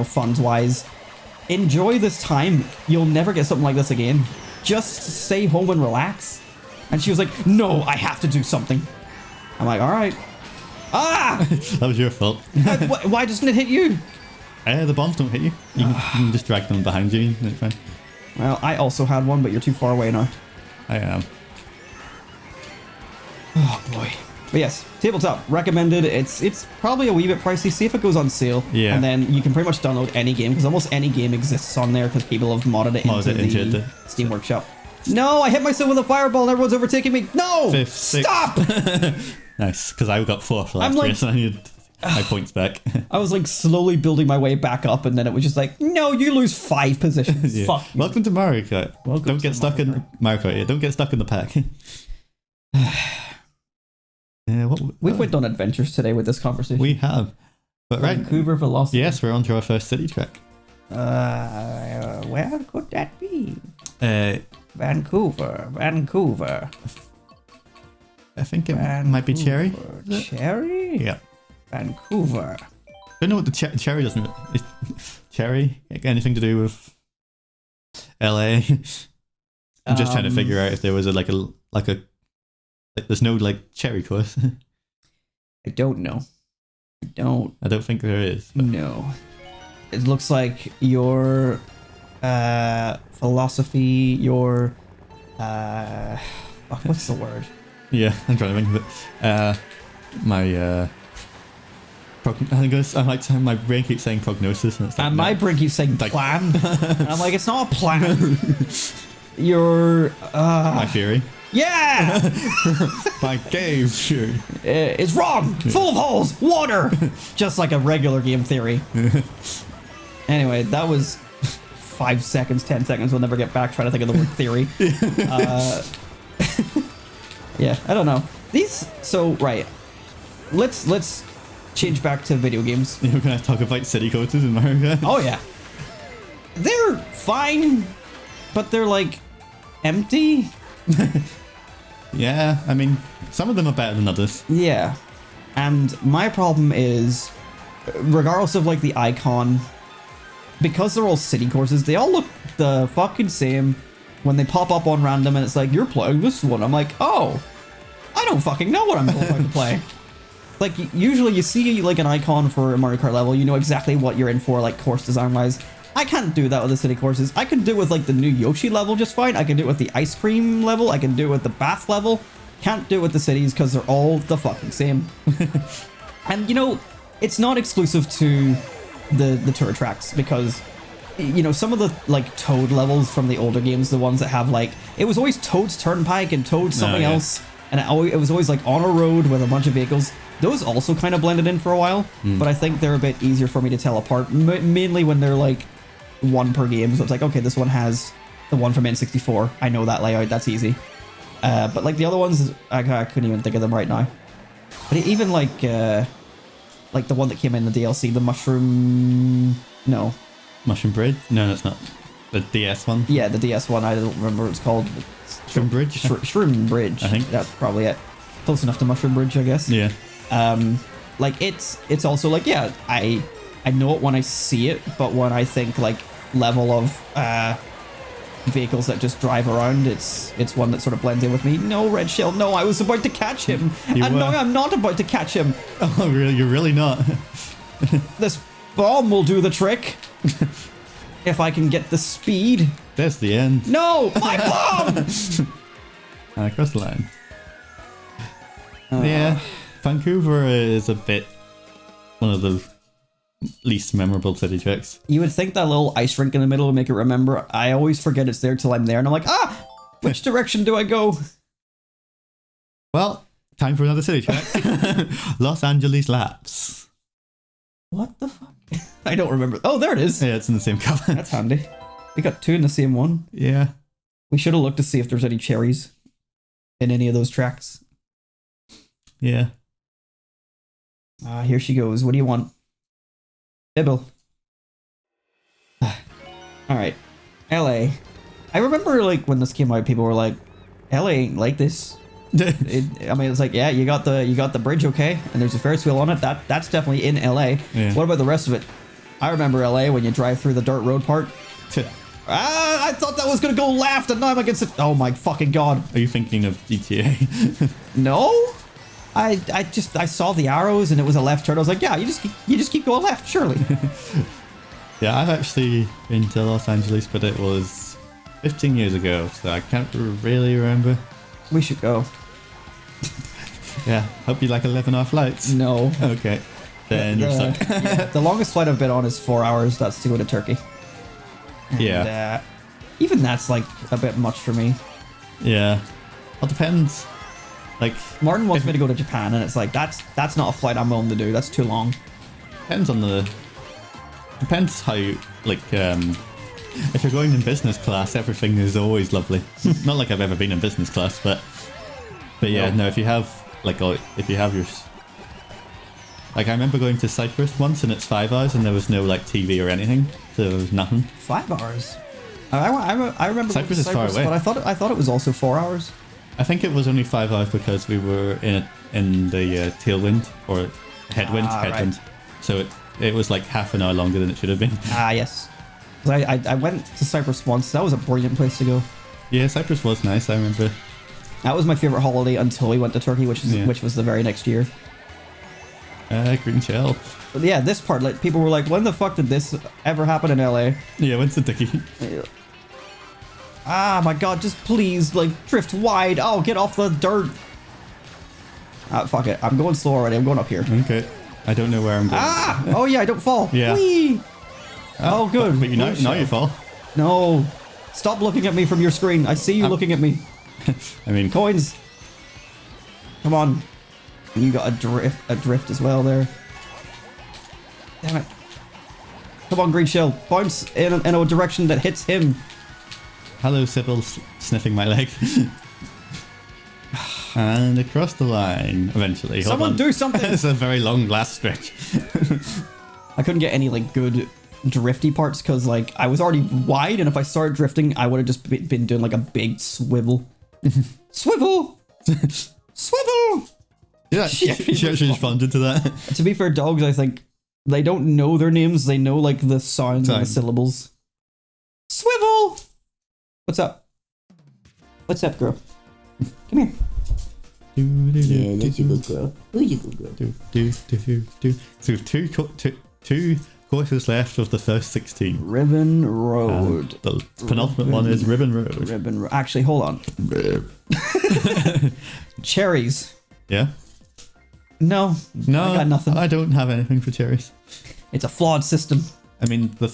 funds wise. Enjoy this time. You'll never get something like this again. Just stay home and relax. And she was like, no, I have to do something. I'm like, all right. Ah! That was your fault. Why doesn't it hit you? The bombs don't hit you. You can just drag them behind you and it's fine. Well, I also had one, but you're too far away now. I am. Oh boy. But yes, tabletop recommended. It's probably a wee bit pricey. See if it goes on sale. Yeah. And then you can pretty much download any game because almost any game exists on there because people have modded it into the Steam Workshop. No, I hit myself with a fireball and everyone's overtaking me. No! Fifth, sixth. Stop! Nice, because I got fourth last like, race and I needed my points back. I was like slowly building my way back up and then it was just like, no, you lose 5 positions. Yeah. Fuck you. Welcome to Mario Kart. Don't get stuck in Mario Kart. Yeah, don't get stuck in the pack. We've went on adventures today with this conversation. We have. But Vancouver Velocity. Yes, we're on to our first city track. Where could that be? Vancouver. I think it might be Cherry. Cherry? Yeah. Vancouver. I don't know what the Cherry doesn't. Cherry? Anything to do with LA? I'm just trying to figure out if there was there's no like Cherry course. I don't know. I don't think there is. But. No. It looks like your philosophy, your what's the word? Yeah, I'm trying to think of it. My brain keeps saying prognosis, and it's like, and my brain keeps saying plan. And I'm like, it's not a plan. Your my theory. Yeah. My game theory. It's wrong. Full of holes. Water. Just like a regular game theory. Anyway, that was 5 seconds, 10 seconds. We'll never get back trying to think of the word theory. Yeah, I don't know. Right. Let's change back to video games. You're gonna talk about city courses in Mario Kart? Oh yeah. They're fine, but they're like empty. Yeah, I mean, some of them are better than others. Yeah. And my problem is, regardless of like the icon, because they're all city courses, they all look the fucking same when they pop up on random and it's like, you're playing this one. I'm like, oh, I don't fucking know what I'm going to play. Like, usually you see like an icon for a Mario Kart level, you know exactly what you're in for, like course design wise. I can't do that with the city courses. I can do it with like the new Yoshi level just fine. I can do it with the ice cream level. I can do it with the bath level. Can't do it with the cities because they're all the fucking same. And you know, it's not exclusive to the tour tracks because, you know, some of the like Toad levels from the older games, the ones that have like, it was always Toad's Turnpike and Toad's something else. And it was always like on a road with a bunch of vehicles. Those also kind of blended in for a while, but I think they're a bit easier for me to tell apart, mainly when they're like one per game. So it's like, okay, this one has the one from N64. I know that layout. That's easy. But like the other ones, I couldn't even think of them right now. But even like the one that came in the DLC, the Mushroom... No. Mushroom Bridge? No, that's not. The DS one? Yeah, the DS one. I don't remember what it's called. Shroom Bridge? Shroom Bridge. I think. That's probably it. Close enough to Mushroom Bridge, I guess. Yeah. Like it's also like, yeah, I know it when I see it, but when I think like level of vehicles that just drive around, it's one that sort of blends in with me. No, Red Shell, no, I was about to catch him. And no, I'm not about to catch him. Oh, really? You're really not? This bomb will do the trick. If I can get the speed. There's the end. No, my bomb! And across the line. Yeah, Vancouver is a bit one of the least memorable city tracks. You would think that little ice rink in the middle would make it remember. I always forget it's there till I'm there, and I'm like, which direction do I go? Well, time for another city track. Los Angeles Laps. What the fuck? I don't remember. Oh, there it is. Yeah, it's in the same color. That's handy. We got two in the same one. Yeah. We should have looked to see if there's any cherries in any of those tracks. Yeah. Here she goes. What do you want? Dibble. Alright. LA. I remember like when this came out, people were like, LA ain't like this. I mean, it's like, yeah, you got the bridge, okay, and there's a Ferris wheel on it. That's definitely in LA. Yeah. What about the rest of it? I remember LA when you drive through the dirt road part. I thought that was gonna go left, and now I'm against it. Oh my fucking god! Are you thinking of GTA? No, I saw the arrows and it was a left turn. I was like, yeah, you just keep going left, surely. Yeah, I've actually been to Los Angeles, but it was 15 years ago, so I can't really remember. We should go. Yeah, hope you like 11-hour flights. No. Okay. Then you're stuck. Yeah, the longest flight I've been on is 4 hours. That's to go to Turkey. And, Yeah. Even that's like a bit much for me. Yeah. Well, depends. Like, Martin wants me to go to Japan, and it's like that's not a flight I'm willing to do. That's too long. Depends how you, like, if you're going in business class, everything is always lovely. Not like I've ever been in business class, but yeah, no, if you have your, like, I remember going to Cyprus once and it's 5 hours and there was no like TV or anything, so there was nothing. 5 hours. I remember Cyprus is far away, but I thought it was also 4 hours. I think it was only 5 hours because we were in the tailwind or headwind, Right. so it was like half an hour longer than it should have been. Yes. I went to Cyprus once. That was a brilliant place to go. Yeah, Cyprus was nice. I remember. That was my favorite holiday until we went to Turkey, which was the very next year. Green shell. But yeah, this part, like, people were like, when the fuck did this ever happen in LA? Yeah, when's the dicky? My god, just please, like, drift wide. Oh, get off the dirt. Fuck it. I'm going slow already. I'm going up here. Okay. I don't know where I'm going. Oh yeah, I don't fall. Yeah. Whee! Oh, good. But now you fall. No. Stop looking at me from your screen. I see you looking at me. I mean, Coins. Come on. You got a drift as well there. Damn it. Come on, green shell. Bounce in a direction that hits him. hello, Sybil, sniffing my leg. And across the line, eventually. Hold Someone on. do something. It's a very long last stretch. I couldn't get any like good drifty parts because like I was already wide, and if I started drifting, I would have just been doing like a big swivel. Swivel! Swivel! Yeah, she actually responded to that. To be fair, dogs, I think they don't know their names. They know like the sounds and the syllables. Swivel! What's up? What's up, girl? Come here. Yeah, that's a good girl. Who's a good girl? So two courses left of the first 16. Ribbon Road. The penultimate one is Ribbon Road. Actually, hold on. Cherries. Yeah? No, I got nothing. I don't have anything for cherries. It's a flawed system. I mean, the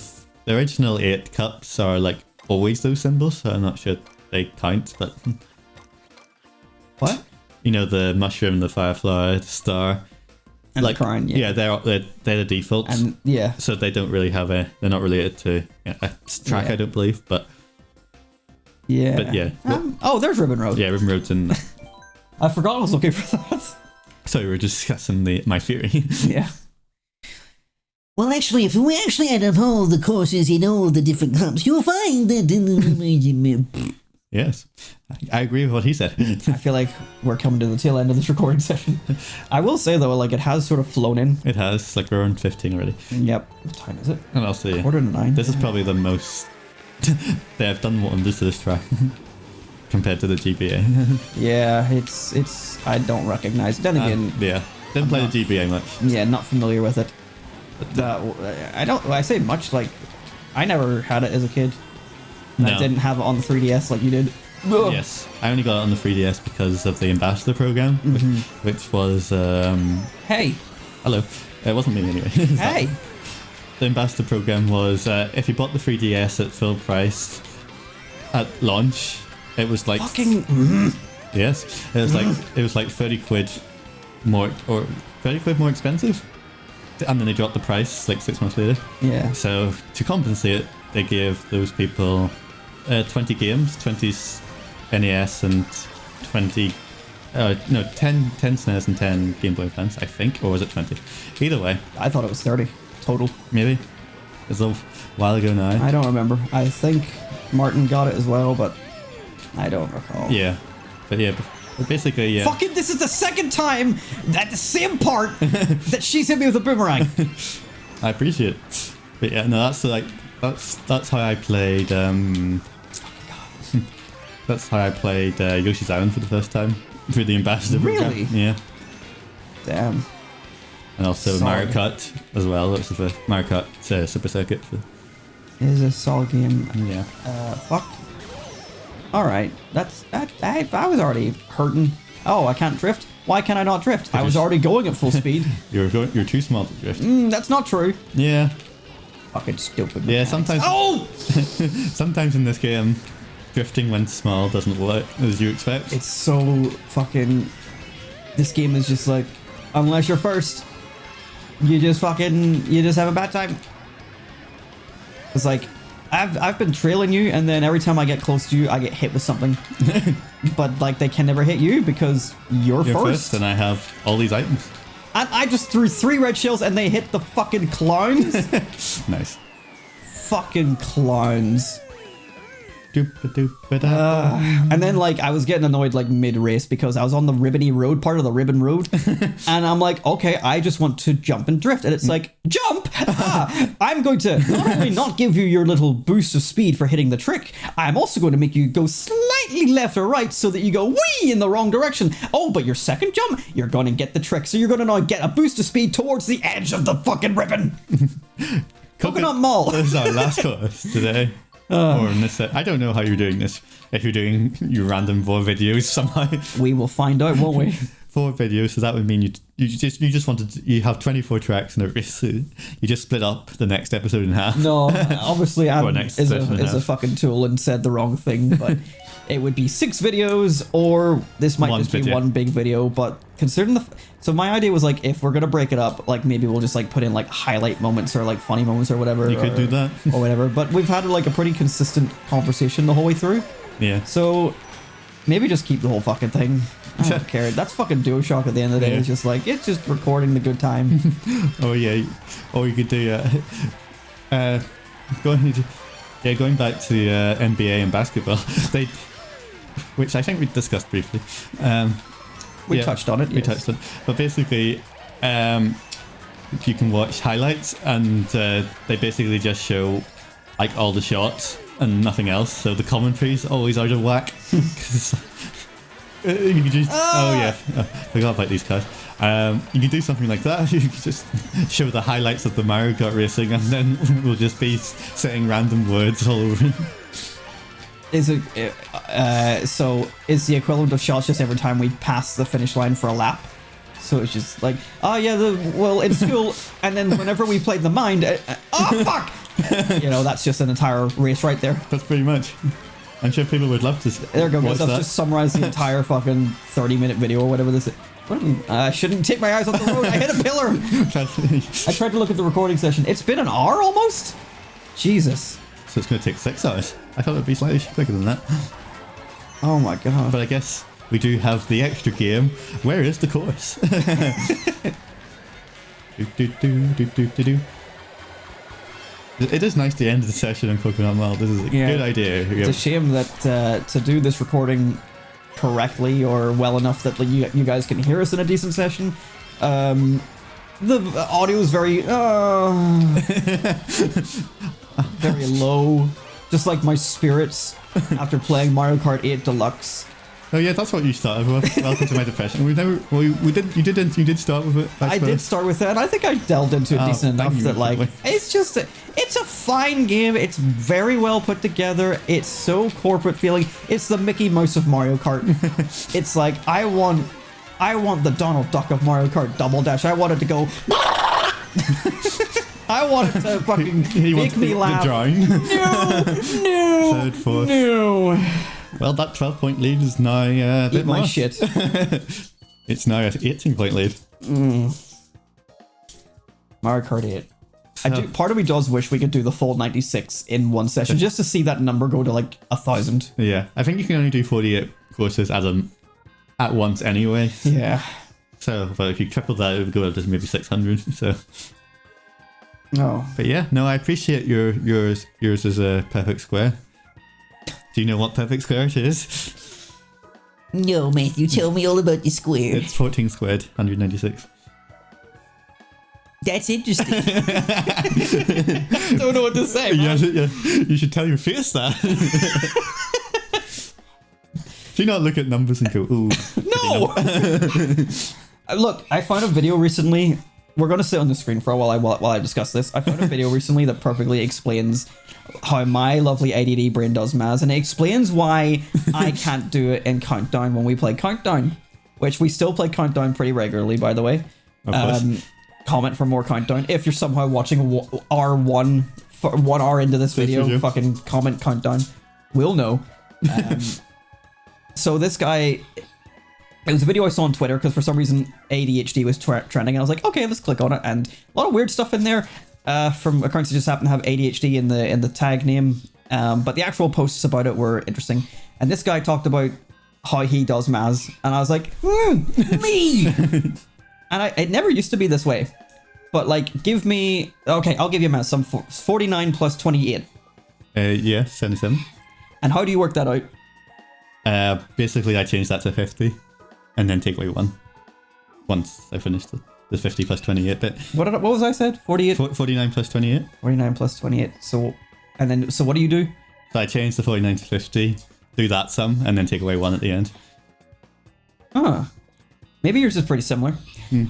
original 8 cups are like always those symbols, so I'm not sure they count, but... What? You know, the mushroom, the firefly, the star... And like, the crown, yeah. Yeah, they're the defaults. And yeah. So they don't really have they're not related to a track, Yeah. I don't believe, but... Yeah. But yeah. Oh, there's Ribbon Road. Yeah, Ribbon Road's in... I forgot I was looking for that. So we were discussing my theory. Yeah. Well, actually, if we actually add up all the courses in all the different cups, you'll find that... Yes, I agree with what he said. I feel like we're coming to the tail end of this recording session. I will say, though, like, it has sort of flown in. It has, like, we're on 15 already. Yep. What time is it? And also, yeah, 8:45. this is probably the most... they have done wonders to this track compared to the GBA. Yeah, it's... I don't recognize it. Then again... Yeah, didn't play the GBA much. Yeah, not familiar with it. I say much, like, I never had it as a kid. And I didn't have it on the 3DS like you did. Ugh. Yes, I only got it on the 3DS because of the Ambassador program, which was... Hey! Hello. It wasn't me anyway. Hey! The Ambassador program was if you bought the 3DS at full price at launch, it was like... Fucking... Yes, it was like 30 quid more, or 30 quid more expensive. And then they dropped the price like 6 months later. Yeah. So to compensate, they gave those people 20 games, 20 NES and 20... 10 SNES and 10 Game Boy Advance, I think. Or was it 20? Either way. I thought it was 30 total. Maybe. It's a while ago now. I don't remember. I think Martin got it as well, but I don't recall. Yeah. But yeah, but basically, yeah. Fucking, this is the second time at the same part that she's hit me with a boomerang. I appreciate it. But yeah, no, that's how I played that's how I played Yoshi's Island for the first time through the Ambassador program. Really? Yeah. Damn. And also Solid. Mario Kart as well. That's the first Mario Kart Super Circuit. It is a solid game. Yeah. Fuck. Alright. I was already hurting. Oh, I can't drift? Why can I not drift? I was already going at full speed. You're too small to drift. That's not true. Yeah. Fucking stupid. Yeah, mechanics. sometimes. Oh! Sometimes in this game, drifting when small doesn't work as you expect. It's so fucking... This game is just like, unless you're first, you just have a bad time. It's like, I've been trailing you, and then every time I get close to you, I get hit with something. But like, they can never hit you because you're first. And I have all these items. And I just threw 3 red shells and they hit the fucking clowns. Nice. Fucking clowns. And then like I was getting annoyed like mid-race because I was on the ribbony road, part of the ribbon road. And I'm like, okay, I just want to jump and drift. And it's like, jump! I'm going to not only not give you your little boost of speed for hitting the trick, I'm also going to make you go slightly left or right so that you go wee in the wrong direction. Oh, but your second jump, you're going to get the trick. So you're going to now get a boost of speed towards the edge of the fucking ribbon. Coconut Mall. This is our last course today. Or in this, I don't know how you're doing this. If you're doing your random 4 videos somehow. We will find out, won't we? 4 videos, so that would mean you have 24 tracks in a race. So you just split up the next episode in half. No, obviously Adam next is session a fucking tool and said the wrong thing, but it would be 6 videos, or this might just be one big video, but considering so my idea was like, if we're gonna break it up, like maybe we'll just like put in like highlight moments or like funny moments or whatever. You could do that. Or whatever, but we've had like a pretty consistent conversation the whole way through. Yeah. So maybe just keep the whole fucking thing. I don't care. That's fucking DuoShock at the end of the day. Yeah. It's just like, it's just recording the good time. Oh yeah. Or you could do going back to NBA and basketball. Which I think we discussed briefly. We touched on it. We touched on it. But basically, you can watch highlights, and they basically just show like all the shots and nothing else. So the commentary's always out of whack. You could just, forgot about these cards. You could do something like that. You could just show the highlights of the Mario Kart racing, and then we'll just be saying random words all over. Is it so? Is the equivalent of shots just every time we pass the finish line for a lap? So it's just like, oh yeah, well in school, and then whenever we played the mind, oh fuck, you know, that's just an entire race right there. That's pretty much. I'm sure people would love to. There we go, guys. Watch I've that. just summarized the entire fucking 30-minute video or whatever this is. I shouldn't take my eyes off the road. I hit a pillar. I tried to look at the recording session. It's been an hour almost. Jesus. So it's going to take 6 hours. I thought it'd be slightly quicker than that. Oh my god. But I guess we do have the extra game. Where is the course? do. It is nice to end the session on Coconut Mall. This is a good idea. It's a shame that to do this recording correctly or well enough that you guys can hear us in a decent session, the audio is very very low, just like my spirits after playing Mario Kart 8 Deluxe. Oh yeah, that's what you started with. Welcome to my depression. You did start with it. I did start with it, and I think I delved into it decent enough that like it's a fine game. It's very well put together. It's so corporate feeling. It's the Mickey Mouse of Mario Kart. It's like I want the Donald Duck of Mario Kart Double Dash. I wanted to go. I wanted to fucking make me laugh. No. Third, fourth. No. Well, that 12-point lead is now a bit Eat my more. shit. It's now an 18-point lead. Mario Kart 8. Part of me does wish we could do the full 96 in one session, just to see that number go to like 1,000. Yeah, I think you can only do 48 courses at once anyway. Yeah. So, but if you triple that, it would go up to maybe 600. So. Oh. But yeah, no, I appreciate yours. Yours is a perfect square. Do you know what perfect square it is? No, Matthew, tell me all about the square. It's 14 squared, 196. That's interesting. Don't know what to say. You should tell your face that. Do you not look at numbers and go, ooh? No! Look, I found a video recently. We're going to sit on the screen for a while while I discuss this. I found a video recently that perfectly explains how my lovely ADD brain does maths, and it explains why I can't do it in Countdown when we play Countdown, which we still play Countdown pretty regularly, by the way. Of course. Comment for more Countdown. If you're somehow watching R1 for 1 hour into this video, fucking comment Countdown. We'll know. So this guy... It was a video I saw on Twitter because for some reason ADHD was trending, and I was like, okay, let's click on it. And a lot of weird stuff in there from accounts that just happen to have ADHD in the tag name. But the actual posts about it were interesting. And this guy talked about how he does maths, and I was like, me. And it never used to be this way. But like, give me, okay, I'll give you maths. Some 49 plus 28. Yeah, 77. And how do you work that out? Basically, I changed that to 50. And then take away 1 once I finished the 50 plus 28 bit. What was I said? 48? 49 plus 28. 49 plus 28. So what do you do? So I changed the 49 to 50, do that sum, and then take away 1 at the end. Maybe yours is pretty similar.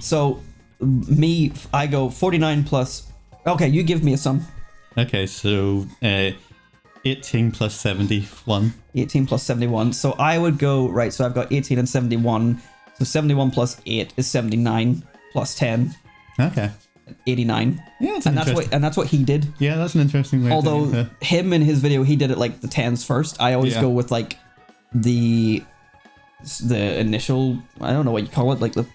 So I go 49 plus... Okay, you give me a sum. Okay, so 18 plus 71. 18 plus 71. So I would go, right, so I've got 18 and 71. So 71 plus 8 is 79 plus 10. Okay. 89. Yeah, and that's what he did. Yeah, that's an interesting way. Although him in his video, he did it like the 10s first. I always go with like the initial, I don't know what you call it, like the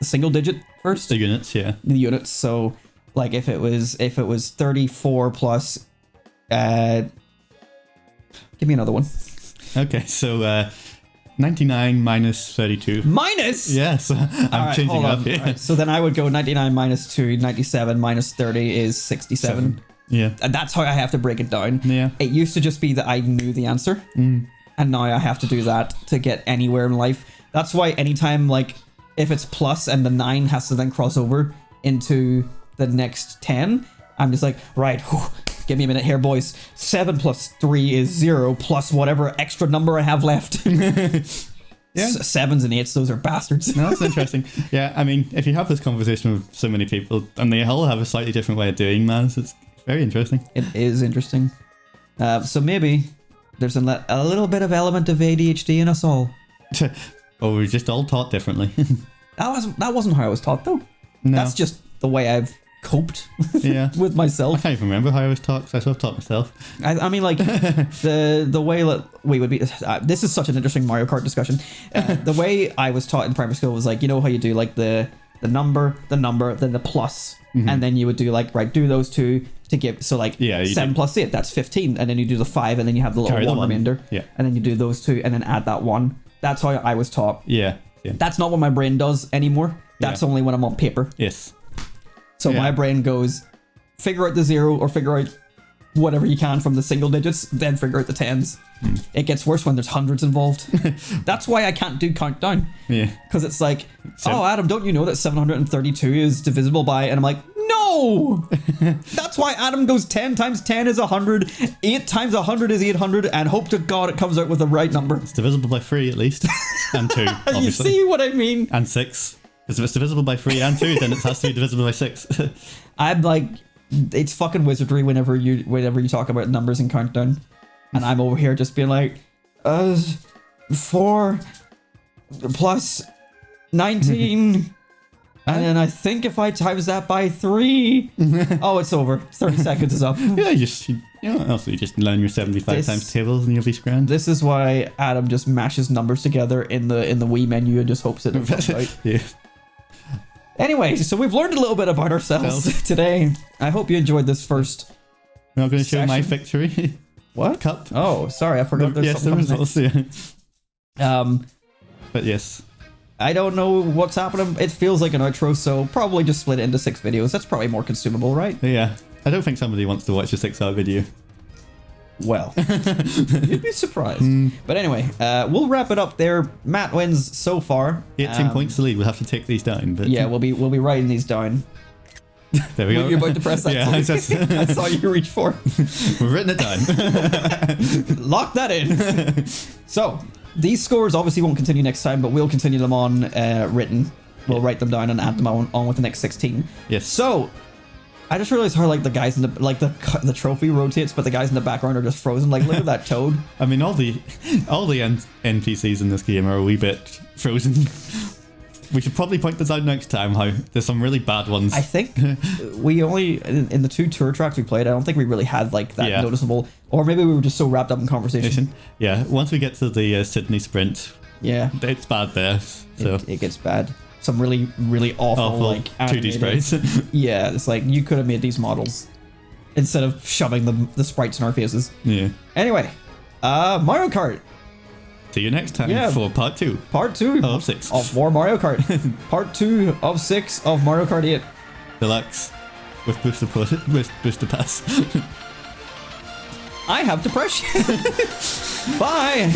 single digit first. The units, yeah. The units. So like if it was 34 plus give me another one. Okay, so 99 minus 32. Minus? Yes, I'm changing up here. Right, so then I would go 99 minus 2, 97 minus 30 is 67. Yeah. And that's how I have to break it down. Yeah. It used to just be that I knew the answer. And now I have to do that to get anywhere in life. That's why anytime, like, if it's plus and the 9 has to then cross over into the next 10, I'm just like, right, whew, give me a minute here, boys. 7 plus 3 is 0 plus whatever extra number I have left. Yeah. 7s and 8s, those are bastards. No, that's interesting. Yeah, I mean, if you have this conversation with so many people and they all have a slightly different way of doing maths, it's very interesting. It is interesting. So maybe there's a little bit of element of ADHD in us all. Or we're just all taught differently. That wasn't how I was taught, though. No. That's just the way I've coped Yeah. with I myself. can't even remember how I was taught, because I sort of taught myself. I mean, like, the way that we would be... this is such an interesting Mario Kart discussion. The way I was taught in primary school was, like, you know how you do, like, the number, then the plus, and then you would do, like, right, do those two to give... So, like, 7 plus 8, that's 15, and then you do the 5, and then you have the little Carry the 1 one. remainder, Yeah. and then you do those two, and then add that 1. That's how I was taught. Yeah. Yeah. That's not what my brain does anymore. That's only when I'm on paper. Yes. So Yeah. my brain goes, figure out the 0 or figure out whatever you can from the single digits, then figure out the 10s. It gets worse when there's hundreds involved. That's why I can't do countdown. Yeah. Because it's like, oh, Adam, don't you know that 732 is divisible by... And I'm like, no! That's why Adam goes 10 times 10 is 100, 8 times 100 is 800, and hope to God it comes out with the right number. It's divisible by 3 at least. And 2, obviously. You see what I mean? And 6. Because if it's divisible by 3 and 2, then it has to be divisible by 6. I'm like, it's fucking wizardry whenever you talk about numbers and countdown, and I'm over here just being like, 4 plus 19, and then I think if I times that by 3, oh, it's over. 30 seconds is up. Yeah, you just learn your 75 times tables and you'll be grand. This is why Adam just mashes numbers together in the Wii menu and just hopes it comes out. Yeah. Anyway, so we've learned a little bit about ourselves today. I hope you enjoyed this first. I'm not going to show my Session. victory. What? Cup. Oh, sorry, I forgot. There's Yes, the something comes results, yeah. next. But yes. I don't know what's happening. It feels like an outro, so probably just split it into 6 videos. That's probably more consumable, right? Yeah. I don't think somebody wants to watch a 6-hour video. Well, you'd be surprised. But anyway, we'll wrap it up there. Matt wins so far. 18 points to lead. We'll have to take these down. But Yeah, we'll be writing these down. there we go. You're about to press that. Yeah, I saw you reach for. we've written it down. Lock that in. So these scores obviously won't continue next time, but we'll continue them on written. We'll write them down and add them on with the next 16. Yes. So I just realized how like the guys in the trophy rotates, but the guys in the background are just frozen. Like, look at that toad. I mean, all the NPCs in this game are a wee bit frozen. We should probably point this out next time, how there's some really bad ones. I think we only in the 2 tour tracks we played, I don't think we really had like that noticeable, or maybe we were just so wrapped up in conversation. Yeah, once we get to the Sydney sprint, Yeah, it's bad there. So it gets bad. Some really awful like 2D animated- sprites. Yeah, it's like you could have made these models instead of shoving the sprites in our faces. Yeah. Anyway, Mario Kart. See you next time Yeah. for part 2 Part 2 of 6. of more Mario Kart. Part 2 of 6 of Mario Kart 8. Deluxe with booster pass. I have depression. Bye.